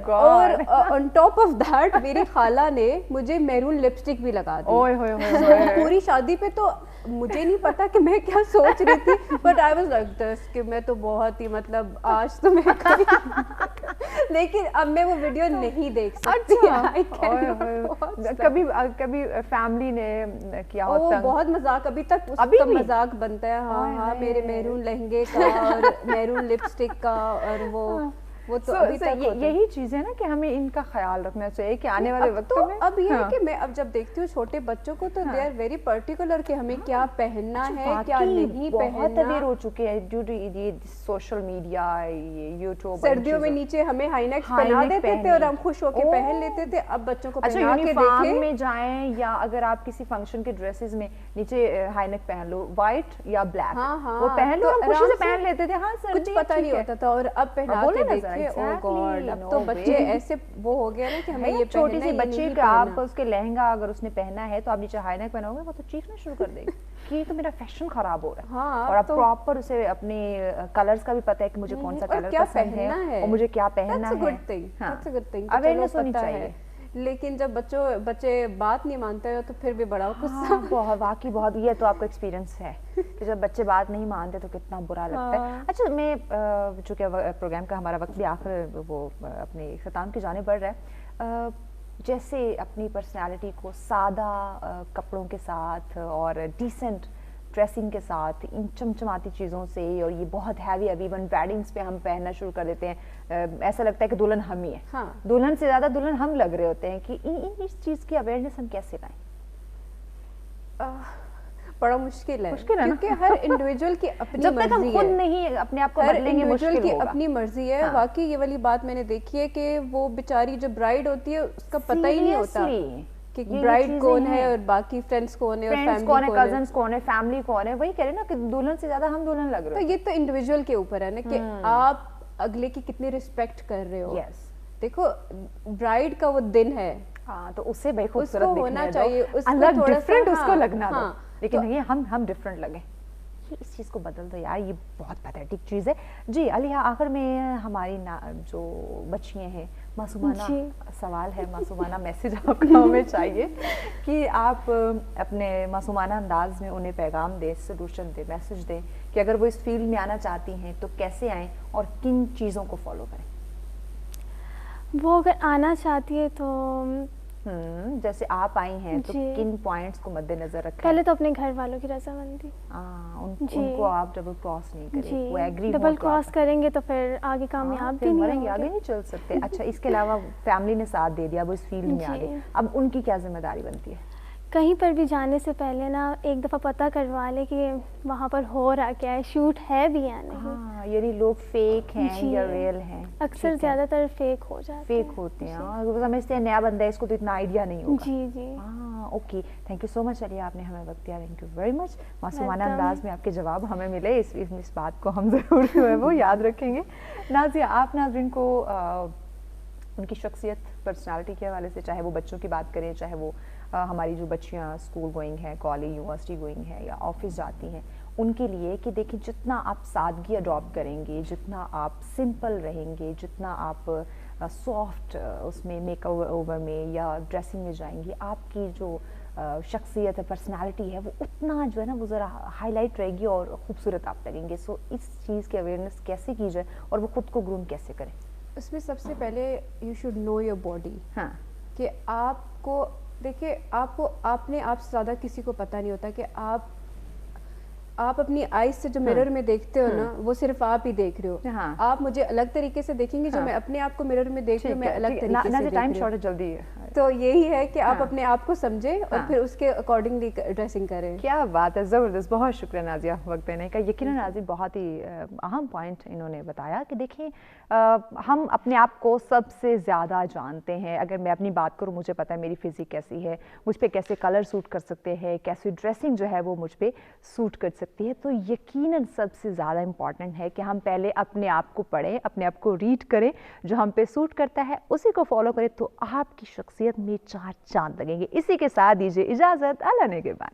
E: اور آن ٹاپ آف دیٹ میری خالہ نے مجھے میرون لپسٹک بھی لگا دی. پوری شادی پہ تو مجھے نہیں پتا کہ میں کیا سوچ رہی تھی, but I was like this کہ میں تو بہت ہی مطلب آج تو میں لیکن اب میں وہ ویڈیو نہیں دیکھ سکتی.
A: کبھی فیملی نے کیا ہوتا ہے
E: بہت مذاق, ابھی تک اس کا مذاق بنتا ہے. ہاں میرے میرون لہنگے کا اور میرون لپسٹک کا, اور وہ تو ابھی تک
A: یہی چیز ہے نا کہ ہمیں ان کا خیال رکھنا چاہیے کہ آنے والے وقت میں.
E: اب یہ ہے کہ میں اب جب دیکھتی ہوں چھوٹے بچوں کو تو دے آر ویری پرٹیکولر کہ ہمیں کیا پہننا ہے کیا نہیں پہننا.
A: بہت اویئر ہو چکے ہیں ڈیو ٹو یہ سوشل میڈیا, یوٹیوب.
E: سردیوں میں نیچے ہمیں ہائی نیک پہنا دیتے تھے اور ہم خوش ہو کے پہن لیتے تھے. اب بچوں کو پہنا کے دیکھیں
A: میں جائیں یا اگر آپ کسی فنکشن کے ڈریسز میں نیچے ہائی نیک پہن لو, وائٹ یا بلیک, وہ پہن لو, ہم خوشی سے پہن لیتے تھے. ہاں
E: کچھ پتہ نہیں ہوتا تھا. اور اب پہنا کے دیکھیں, او گاڈ اب تو بچے ایسے وہ ہو گیا نا کہ ہمیں یہ
A: چھوٹی سی بچے کا آپ اس کے لہنگا اگر اس نے پہنا ہے تو آپ نیچے ہائی نیک پہناؤ گے وہ تو چیخنا شروع کر دے گی کہ یہ تو میرا فیشن خراب ہو رہا ہے. اور اب پراپر اسے اپنے کلرز کا بھی پتہ ہے کہ مجھے کون سا کلر پسند ہے اور مجھے کیا پہننا ہے. اویئرنیس ہونی چاہیے.
E: لیکن جب بچے بات نہیں مانتے ہیں تو پھر بھی بڑا غصہ.
A: بہت واقعی بہت, یہ تو آپ کا ایکسپیرینس ہے کہ جب بچے بات نہیں مانتے تو کتنا برا لگتا ہے. اچھا میں چونکہ پروگرام کا ہمارا وقت بھی آخر وہ اپنے اختتام کی جانب بڑھ رہا ہے, جیسے اپنی پرسنالٹی کو سادہ کپڑوں کے ساتھ اور ڈیسنٹ ڈریسنگ کے ساتھ ان چمچماتی چیزوں سے, اور یہ بہت ہیوی ایون ویڈنگس پہ ہم پہننا شروع کر دیتے ہیں, ایسا لگتا ہے کہ دلہن ہم ہی ہیں, دلہن سے زیادہ دلہن ہم لگ رہے ہوتے ہیں, کہ اس چیز کی اویئرنیس ہم کیسے لائیں؟
E: बड़ा मुश्किल है क्योंकि हर इंडिविजुअल की अपनी
A: जब तक हम खुद नहीं अपने आप को बदलेंगे मुश्किल होगा।
E: की अपनी मर्जी है। वाकई ये वाली बात मैंने देखी है कि वो बेचारी जो ब्राइड होती है उसका पता ही नहीं होता कि ब्राइड कौन है और बाकी फ्रेंड्स कौन है और फैमिली
A: कौन है, कजन्स कौन है, फैमिली कौन है। वही कह रहे ना कि दुल्हन से ज्यादा हम दुल्हन लग रहे
E: हैं। तो ये तो इंडिविजुअल के ऊपर है ना कि आप अगले की कितनी रिस्पेक्ट कर रहे हो। देखो ब्राइड का वो दिन है,
A: तो उससे भाई खूबसूरत
E: होना चाहिए,
A: अलग डिफरेंट उसको लगना दो। लेकिन ये हम डिफरेंट लगे, इस चीज़ को बदल दो यार, ये बहुत पैथेटिक चीज़ है। जी अलिया, आखिर में हमारी जो बच्चियाँ हैं, मासूमाना सवाल है, मासूमाना मैसेज आपका हमें चाहिए कि आप अपने मासूमाना अंदाज में उन्हें पैगाम दें, सोल्यूशन दें, मैसेज दें कि अगर वो इस फील्ड में आना चाहती हैं तो कैसे आएँ और किन चीज़ों को फॉलो करें।
D: वो अगर आना चाहती है तो
A: जैसे आप आई हैं तो किन पॉइंट्स को मद्देनजर रखें?
D: पहले तो अपने घर वालों की रजामंदी,
A: उनको आप डबल क्रॉस नहीं करें, वो एग्री हो।
D: डबल क्रॉस करेंगे तो फिर आगे कामयाब भी नहीं होंगे,
A: आगे नहीं चल सकते। अच्छा, इसके अलावा फैमिली ने साथ दे दिया, वो इस फील्ड में आ गए, अब उनकी क्या जिम्मेदारी बनती है?
D: कहीं पर भी जाने से पहले ना एक दफ़ा पता करवा ले कि वहाँ पर हो रहा क्या है, शूट है भी या नहीं।
A: हाँ, यानी लोग फेक हैं या रियल हैं?
D: अक्सर ज़्यादातर फेक हो जाते हैं,
A: फेक होते हैं, समझते हैं नया बंदा है, इसको तो इतना आइडिया नहीं होगा।
D: जी
A: हाँ, okay, thank you so much Alia, आपने हमें वक्त दिया, थैंक यू वेरी मच। मासूमाना अंदाज में आपके जवाब हमें मिले, इस बात को हम ज़रूर जो है वो याद रखेंगे। नाज़िया, आप नाज़रीन को उनकी शख्सियत, पर्सनालिटी के हवाले से, चाहे वो बच्चों की बात करें, चाहे वो हमारी जो बच्चियाँ स्कूल गोइंग हैं, कॉलेज यूनिवर्सिटी गोइंग हैं या ऑफिस जाती हैं, उनके लिए कि देखिए जितना आप सादगी अडॉप्ट करेंगे, जितना आप सिंपल रहेंगे, जितना आप सॉफ्ट उसमें मेकओवर ओवर में या ड्रेसिंग में जाएंगे, आपकी जो शख्सियत है, पर्सनालिटी है, वो उतना जो है ना वो ज़रा हाईलाइट रहेगी और ख़ूबसूरत आप लगेंगे। सो इस चीज़ की अवेयरनेस कैसे की जाए और वो खुद को ग्रूम कैसे करें?
E: उसमें सबसे पहले you should know your body.
A: हाँ,
E: कि आपको देखिए, आपको अपने आप से ज़्यादा किसी को पता नहीं होता कि आप अपनी आईज से जो मिरर में देखते हो ना, वो सिर्फ आप ही देख रहे हो।
A: हाँ।
E: आप मुझे अलग तरीके से देखेंगे, जो मैं अपने आप को मिरर में देख रही हूँ, मैं अलग तरीके से देख रही हूँ।
A: जल्दी है।
E: तो यही है कि आप अपने आप को समझें और फिर उसके अकॉर्डिंगली ड्रेसिंग करें।
A: क्या बात है, ज़बरदस्त, बहुत शुक्रिया नाज़िया वक्त देने का। यकीनन नाज़िया बहुत ही अहम पॉइंट इन्होंने बताया कि देखिए हम अपने आप को सबसे ज़्यादा जानते हैं। अगर मैं अपनी बात करूँ, मुझे पता है मेरी फिजिक कैसी है, मुझ पर कैसे कलर सूट कर सकते हैं, कैसी ड्रेसिंग जो है वो मुझ पर सूट कर सकती है। तो यकीनन सबसे ज़्यादा इम्पॉर्टेंट है कि हम पहले अपने आप को पढ़ें, अपने आप को रीड करें, जो हम पे सूट करता है उसी को फॉलो करें, तो आपकी शख्सियत में चार चांद लगेंगे। इसी के साथ दीजिए इजाज़त, अल्लाह ने के बाद।